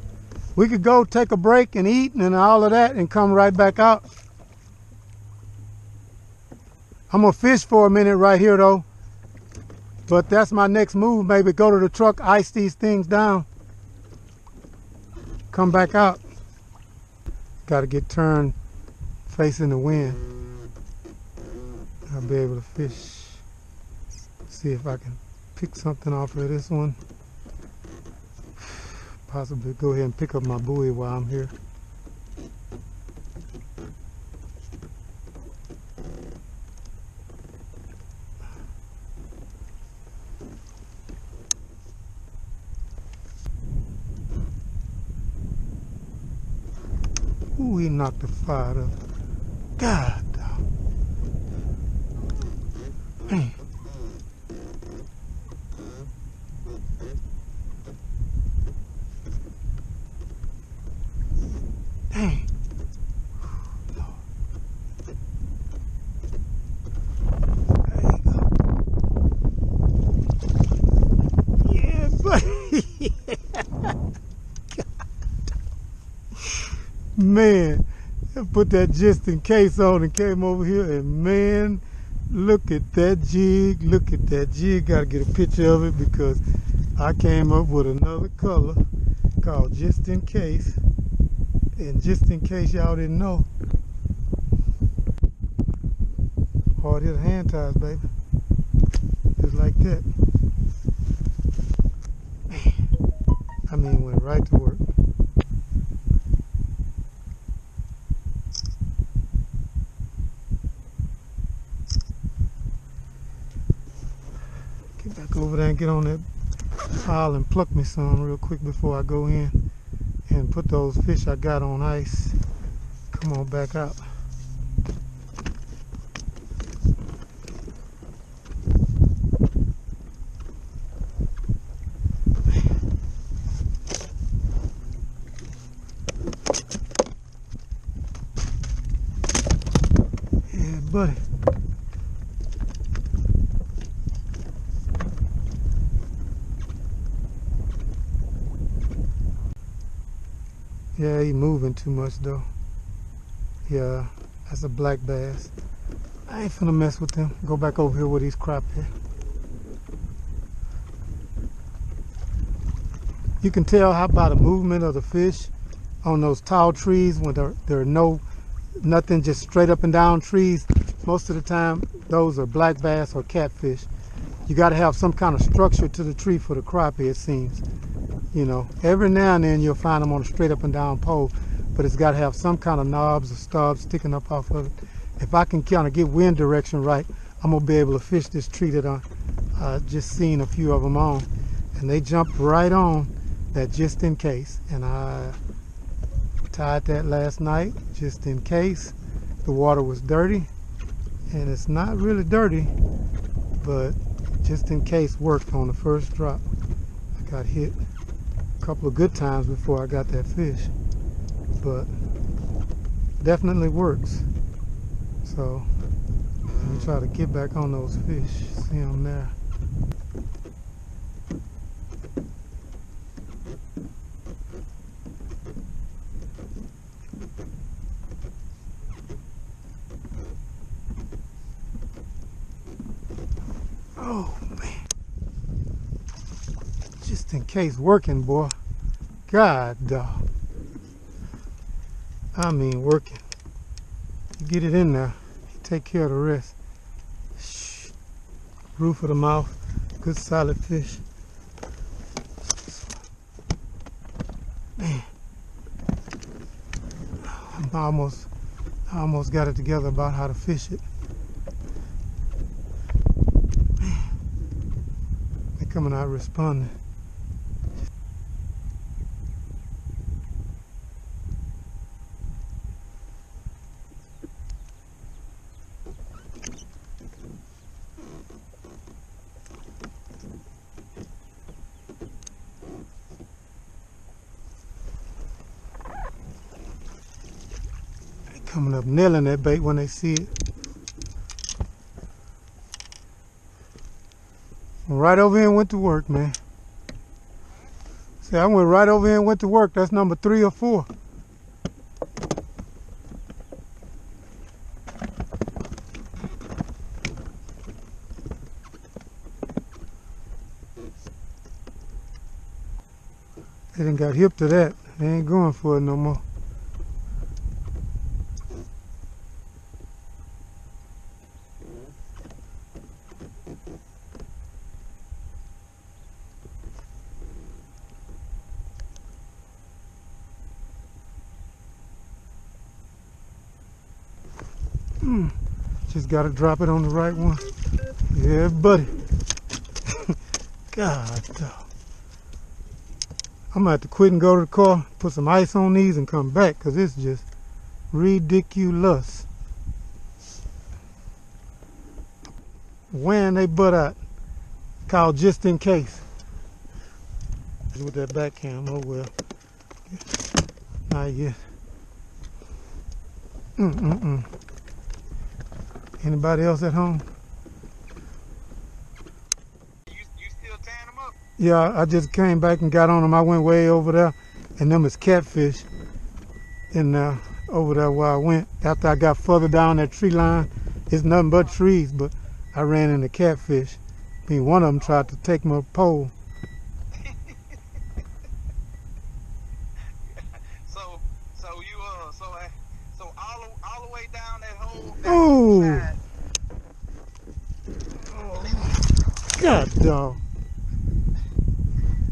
We could go take a break and eat and all of that and come right back out. I'm gonna fish for a minute right here though. But that's my next move. Maybe go to the truck, ice these things down, come back out. Gotta get turned facing the wind. I'll be able to fish. See if I can pick something off of this one. Possibly go ahead and pick up my buoy while I'm here. Ooh, he knocked the fire up. God. Man. Dang. Lord. There you go. Yeah, buddy. Man, I put that just in case on and came over here, and man, look at that jig. Look at that jig. Gotta get a picture of it because I came up with another color called Just In Case. And just in case y'all didn't know, hard hit hand ties, baby. Just like that. Man, I mean, went right to work. Get back over there and get on that pile and pluck me some real quick before I go in and put those fish I got on ice. Come on back out. Yeah, buddy. Yeah, he moving too much though. Yeah, that's a black bass. I ain't finna mess with them. Go back over here where these crappie. You can tell how by the movement of the fish on those tall trees when there are nothing, just straight up and down trees. Most of the time, those are black bass or catfish. You got to have some kind of structure to the tree for the crappie, it seems. You know, every now and then you'll find them on a straight up and down pole, but it's got to have some kind of knobs or stubs sticking up off of it. If I can kind of get wind direction right, I'm gonna be able to fish this tree that I just seen a few of them on, and they jumped right on that just in case. And I tied that last night just in case. The water was dirty, and it's not really dirty, but just in case worked on the first drop. I got hit couple of good times before I got that fish, but definitely works. So let me try to get back on those fish. See them there. Oh man. Just in case working, boy. God, dog. I mean working. You get it in there, you take care of the rest. Shh. Roof of the mouth, good solid fish. Man, I almost got it together about how to fish it. Man, they're coming out responding. Coming up, nailing that bait when they see it. Right over here and went to work, man. See, I went right over here and went to work. That's number 3 or 4. They done got hip to that. They ain't going for it no more. Just gotta drop it on the right one. Yeah, buddy. God, dog. I'm gonna have to quit and go to the car, put some ice on these and come back, because it's just ridiculous. Wearing they butt out. Called just in case. With that backhand, oh well. Not yet. Anybody else at home? You still tearing them up? Yeah, I just came back and got on them. I went way over there, and them is catfish in there, over there where I went. After I got further down that tree line, it's nothing but trees, but I ran into catfish. I mean, one of them tried to take my pole. So all the way down that hole. Oh! God, dog.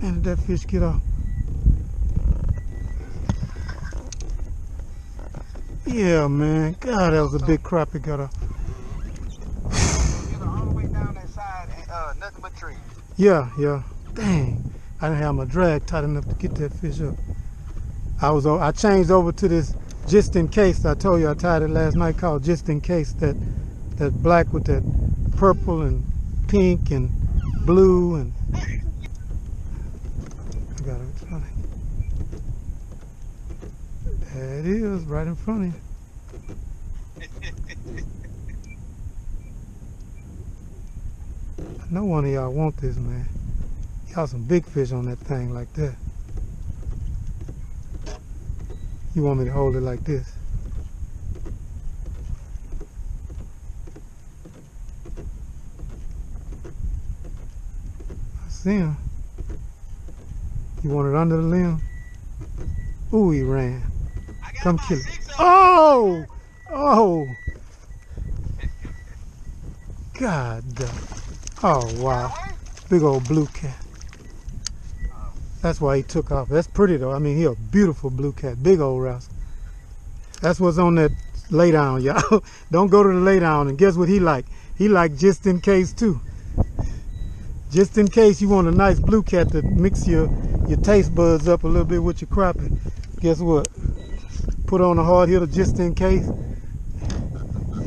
Man, did that fish get off? Yeah, man. God, that was a big crappie got off. All the way down that side, and nothing but trees. Yeah. Dang. I didn't have my drag tight enough to get that fish up. I changed over to this just in case. I told you I tied it last night, called just in case, that black with that purple and pink and blue, and I got it funny. There it is, right in front of you. I know one of y'all want this, man. Y'all some big fish on that thing like that. You want me to hold it like this? I see him. You want it under the limb? Ooh, he ran. Come kill it. Oh! Oh! God damn. Oh, wow. Big old blue cat. That's why he took off. That's pretty though. I mean, he a beautiful blue cat. Big old rascal. That's what's on that lay down, y'all. Don't go to the lay down. And guess what he like? He like just in case too. Just in case you want a nice blue cat to mix your taste buds up a little bit with your crappie. Guess what? Put on a hard hitter just in case.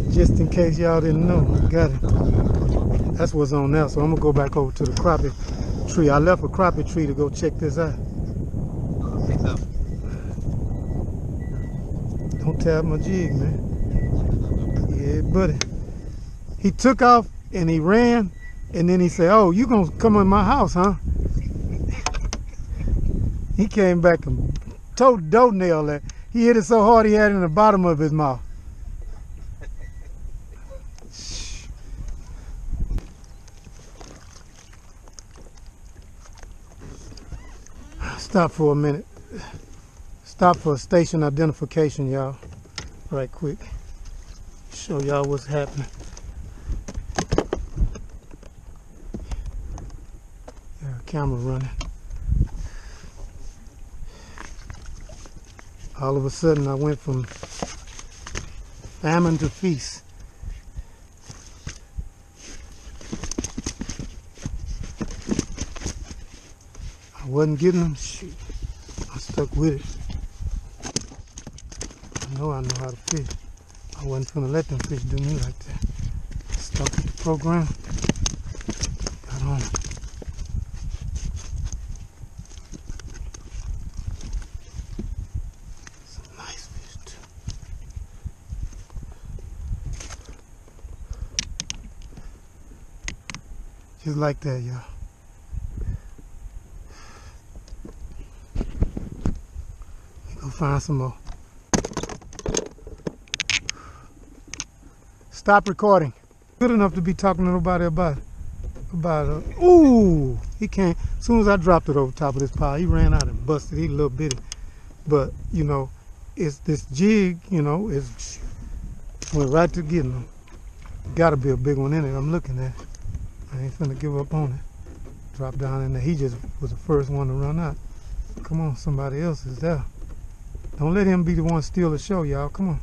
Just in case y'all didn't know. Got it. That's what's on there. So I'm gonna go back over to the crappie tree. I left a crappie tree to go check this out. Don't tap my jig, man. Yeah, buddy. He took off and he ran, and then he said, "Oh, you gonna come in my house, huh?" He came back and toe nail that. He hit it so hard he had it in the bottom of his mouth. Stop for a minute. Stop for station identification, y'all. Right quick. Show y'all what's happening. Yeah, camera running. All of a sudden I went from famine to feast. I wasn't getting them. Shoot. I stuck with it. I know how to fish. I wasn't gonna let them fish do me like that. Stuck with the program. Got on it. Some nice fish too. Just like that, y'all. Go find some more. Stop recording. Good enough to be talking to nobody about it. Ooh, he came. As soon as I dropped it over top of this pile, he ran out and busted. He a little bitty. But, you know, it's this jig, you know, it's went right to getting them. Gotta be a big one in it. I'm looking at it. I ain't finna give up on it. Drop down in there. He just was the first one to run out. Come on, somebody else is there. Don't let him be the one to steal the show, y'all. Come on.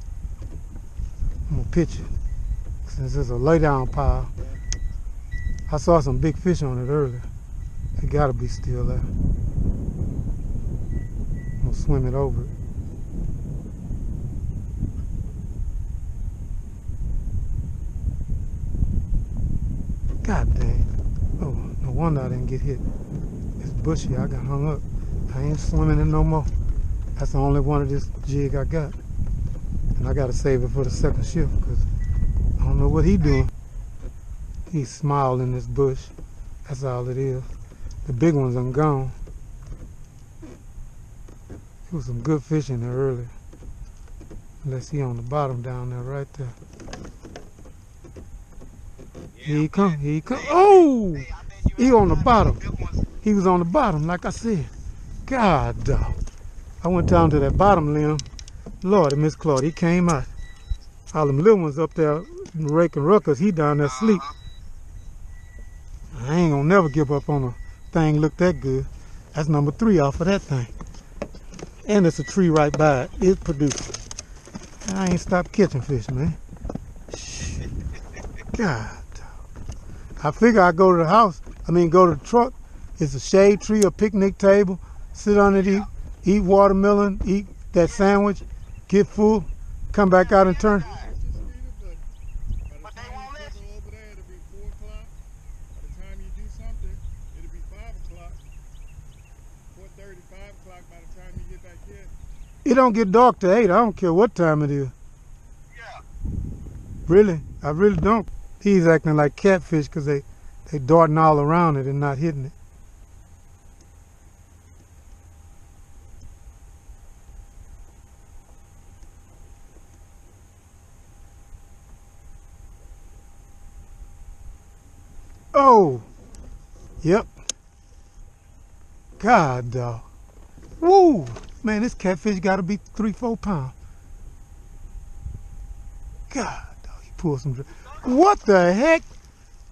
I'm gonna pitch it. Since it's a lay down pile. I saw some big fish on it earlier. It gotta be still there. I'm gonna swim it over it. God dang. Oh, no wonder I didn't get hit. It's bushy. I got hung up. I ain't swimming it no more. That's the only one of this jig I got. And I gotta save it for the second shift because I don't know what he doing. He's smiling in this bush. That's all it is. The big ones are gone. There was some good fish in there earlier. Unless he on the bottom down there right there. Here he come. Here he come. Oh! He on the bottom. He was on the bottom, like I said. God, dog. I went down to that bottom limb. Lord, Miss Claude, he came out. All them little ones up there raking ruckus, he down there asleep. I ain't gonna never give up on a thing look that good. That's number 3 off of that thing. And it's a tree right by it. It's producing. I ain't stopped catching fish, man. God. I figure I go to the house, go to the truck. It's a shade tree, a picnic table, sit under it, eat watermelon, eat that sandwich, get full, come back out and turn. But they won't let you. Over there, it'll be 4 o'clock. By the time you do something, it'll be 5 o'clock. 4:30, 5 o'clock by the time you get back here. It don't get dark till 8. I don't care what time it is. Yeah. Really? I really don't. He's acting like catfish because they darting all around it and not hitting it. Oh, yep. God, dog. Woo, man, this catfish got to be 3-4 pounds. God, dog, he pulled some. What the heck?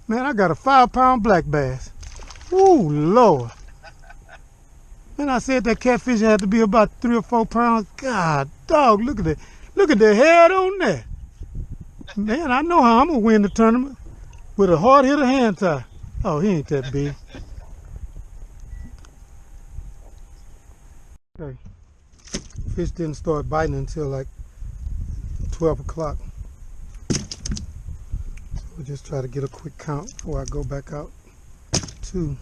Man, I got a 5-pound black bass. Woo, Lord. Man, I said that catfish had to be about 3 or 4 pounds. God, dog, look at that. Look at the head on that. Man, I know how I'm going to win the tournament. With a hard hitter hand tie. Oh, he ain't that big. Okay. Fish didn't start biting until like 12 o'clock. So we'll just try to get a quick count before I go back out. 2.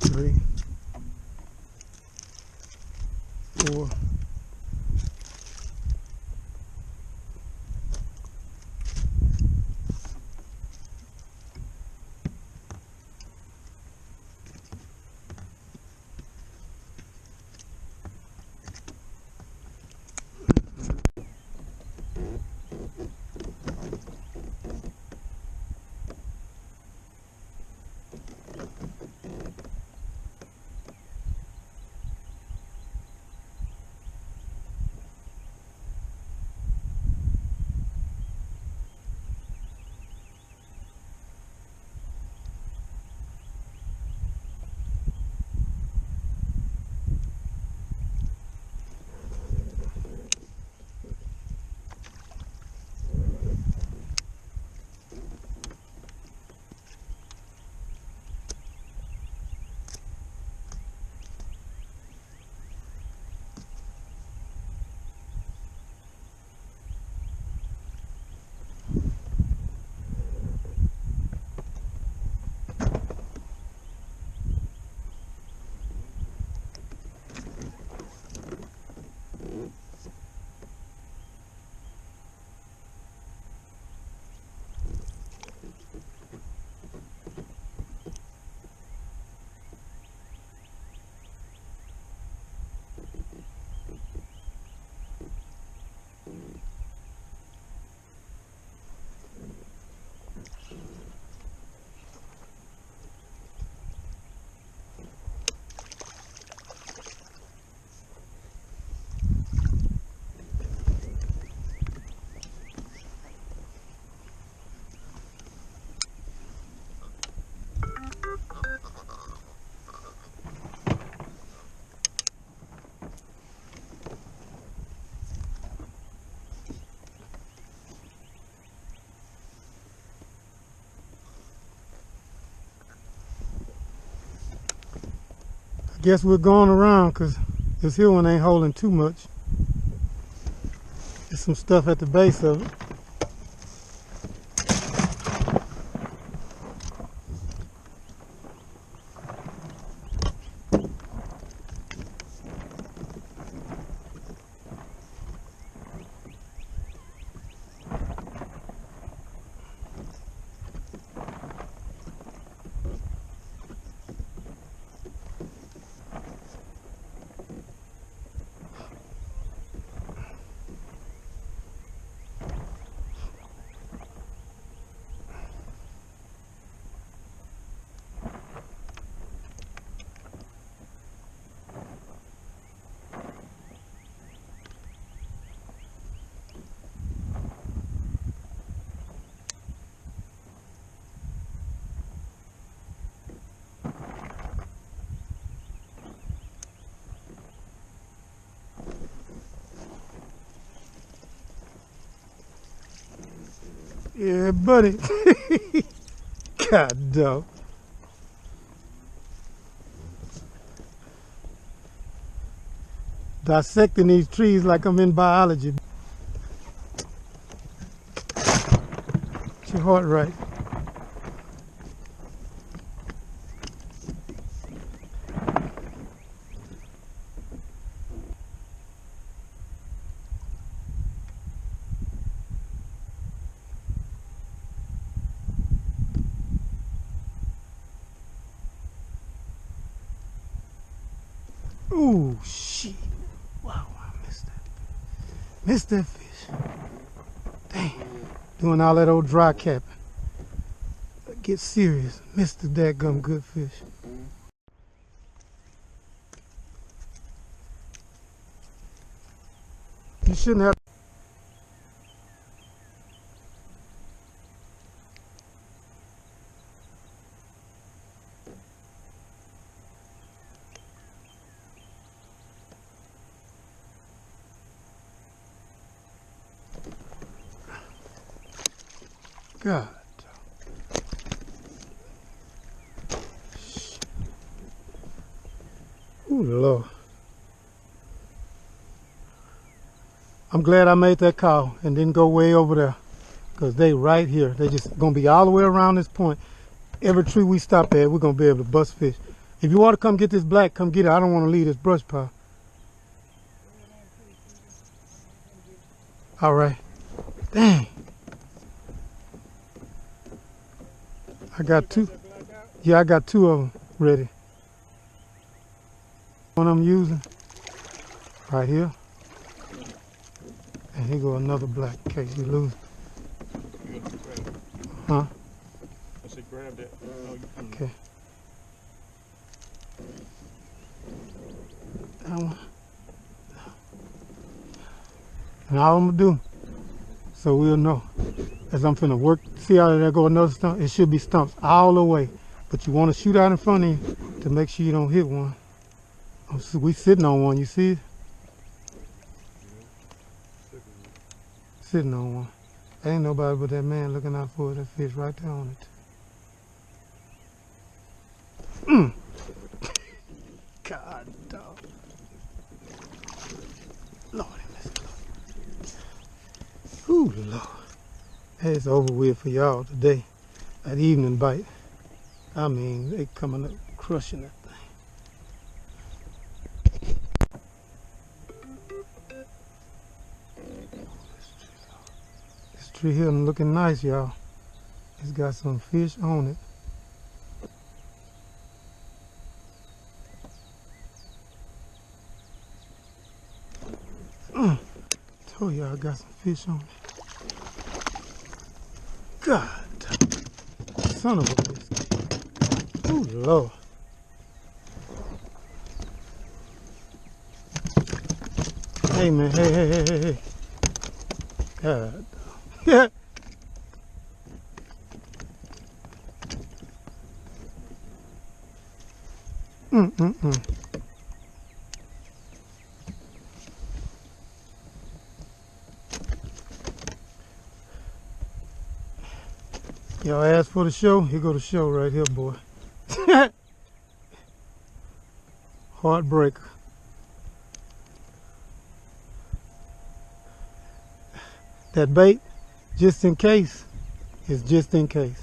3. 4. 5. I guess we're going around because this here one ain't holding too much. There's some stuff at the base of it. Yeah, buddy. God, dog. Dissecting these trees like I'm in biology. Get your heart right. Ooh, shit. Wow, I missed that. Missed that fish. Dang. Doing all that old dry capping. Get serious. Missed the dadgum good fish. You shouldn't have. God. Ooh, Lord. I'm glad I made that call and didn't go way over there because they right here. They just going to be all the way around this point. Every tree we stop at, we're going to be able to bust fish. If you want to come get this black, come get it. I don't want to leave this brush pile. All right. Dang. I got two. Yeah, I got two of them ready. One I'm using right here. And here go another black in case you lose. Huh? I said grab that. Okay. That one. And all I'm gonna do, so we'll know. As I'm finna work, see how there go another stump? It should be stumps all the way. But you want to shoot out in front of you to make sure you don't hit one. We sitting on one, you see it? Sitting on one. Ain't nobody but that man looking out for that fish right there on it. God, dog. Lord, ooh, Lord. It's over with for y'all today. That evening bite. I mean, they coming up crushing that thing. This tree here looking nice, y'all. It's got some fish on it. Told y'all I got some fish on it. God, son of a biscuit. Oh, Lord. Hey, man, hey. God. Yeah. Y'all asked for the show, here go the show right here, boy. Heartbreaker. That bait, just in case, is just in case.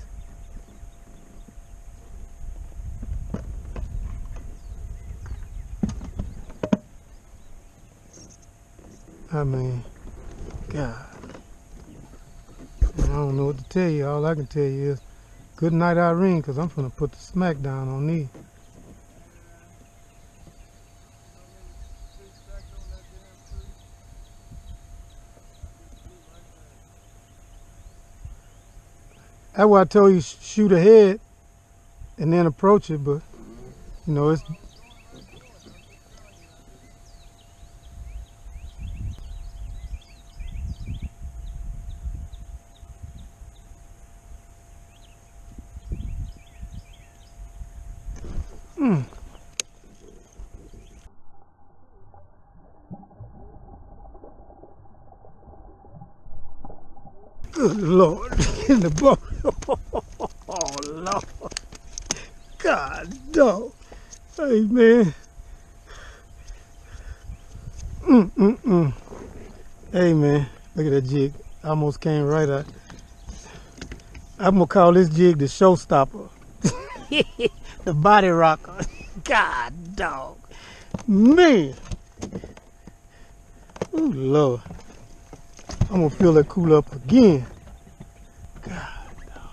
I mean, God. I don't know what to tell you. All I can tell you is good night, Irene, because I'm going to put the smack down on these. That's why I told you shoot ahead and then approach it, but you know it's. Good Lord, in the boat. Oh Lord, God, dog. Hey man. Hey man, look at that jig. I almost came right out. I'm gonna call this jig the showstopper. The body rocker. God, dog. Man. Oh Lord. I'm gonna fill that cooler up again. God, dog.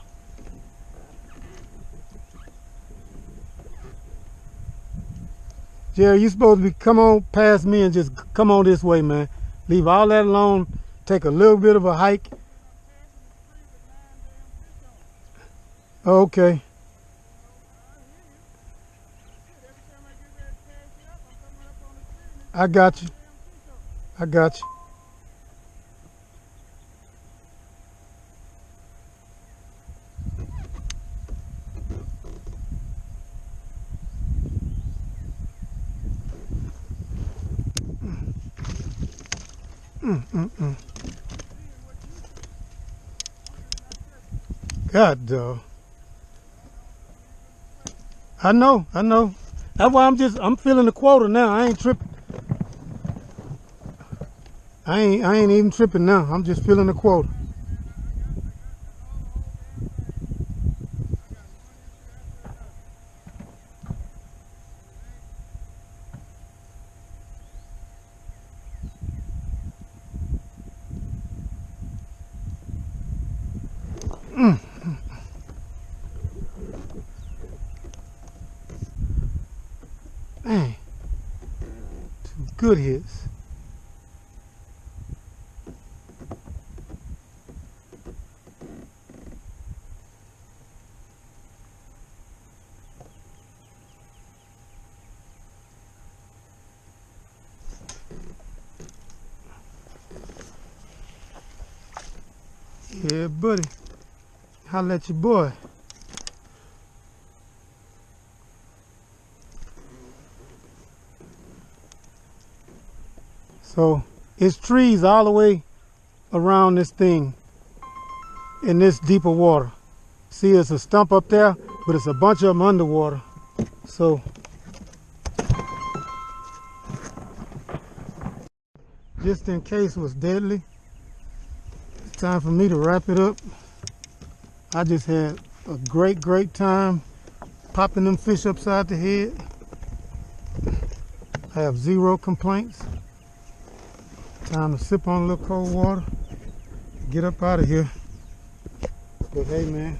Jerry, you supposed to be come on past me and just come on this way, man. Leave all that alone. Take a little bit of a hike. Okay. I got you. I got you. God, dog. I know. That's why I'm feeling the quota now. I ain't tripping. I ain't even tripping now. I'm just feeling the quota. Man, 2 good hits. Yeah, buddy. Holla at your boy. So it's trees all the way around this thing in this deeper water. See, it's a stump up there, but it's a bunch of them underwater. So just in case was deadly. It's time for me to wrap it up. I just had a great time popping them fish upside the head. I have 0 complaints. Time to sip on a little cold water, get up out of here. But hey man,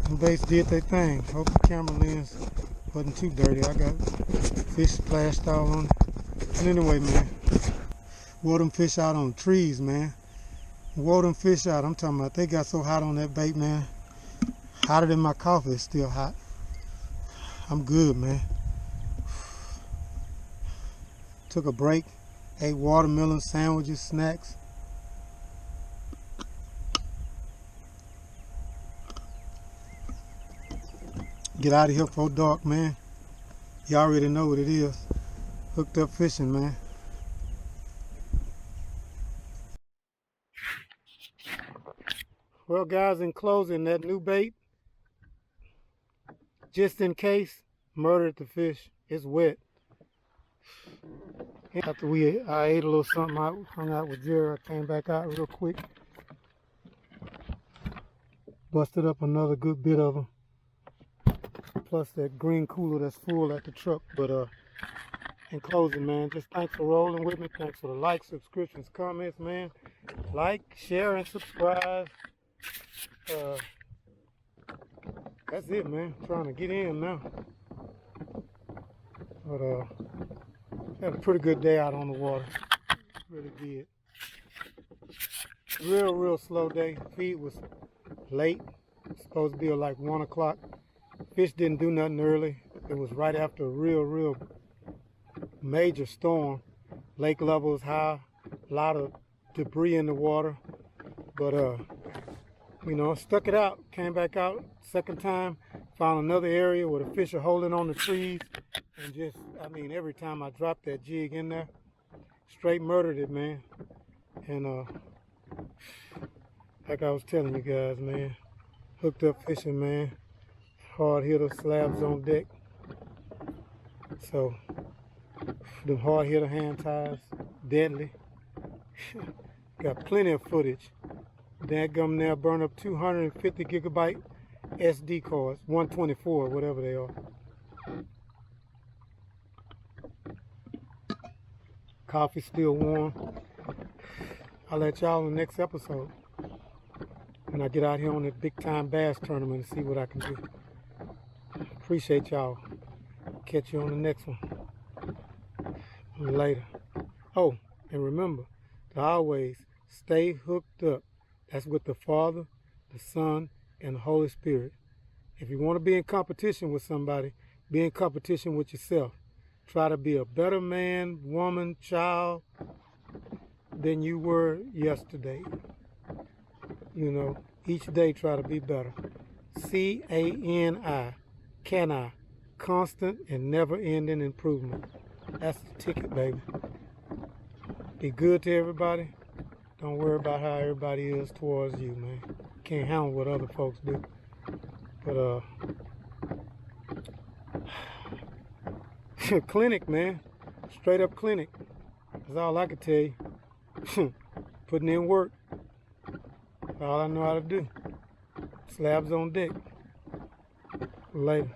them baits did their thing. Hope the camera lens wasn't too dirty. I got fish splashed all on it. And anyway man, wore them fish out on trees, man. Wore them fish out. I'm talking about they got so hot on that bait, man. Hotter than my coffee. It's still hot. I'm good, man. Took a break, ate watermelon sandwiches, snacks. Get out of here before dark, man. You already know what it is. Hooked up fishing, man. Well, guys, in closing, that new bait, just in case, murdered the fish. It's wet. After I ate a little something out, hung out with Jerry, I came back out real quick. Busted up another good bit of them. Plus that green cooler that's full at the truck. But in closing, man, just thanks for rolling with me. Thanks for the likes, subscriptions, comments, man. Like, share, and subscribe. That's it, man. Trying to get in now. But had a pretty good day out on the water. Really did. Real slow day. Feed was late. Supposed to be like 1 o'clock. Fish didn't do nothing early. It was right after a real major storm. Lake level was high. A lot of debris in the water. But you know, stuck it out. Came back out second time. Found another area where the fish are holding on the trees. And just, I mean, every time I dropped that jig in there, straight murdered it, man. And like I was telling you guys, man, hooked up fishing, man. Hard hitter, slabs on deck. So, them hard hitter hand ties, deadly. Got plenty of footage. Dadgum there, burn up 250 gigabyte SD cards, 124, whatever they are. Coffee still warm. I'll let y'all in the next episode when I get out here on that big time bass tournament and see what I can do. Appreciate y'all. Catch you on the next one. Later. Oh, and remember to always stay hooked up. That's with the Father, the Son, and the Holy Spirit. If you want to be in competition with somebody, be in competition with yourself. Try to be a better man, woman, child than you were yesterday. You know, each day try to be better. C-A-N-I, can I, constant and never-ending improvement. That's the ticket, baby. Be good to everybody. Don't worry about how everybody is towards you, man. Can't handle what other folks do. But clinic, man. Straight up clinic. That's all I can tell you. Putting in work. All I know how to do. Slabs on deck. Later.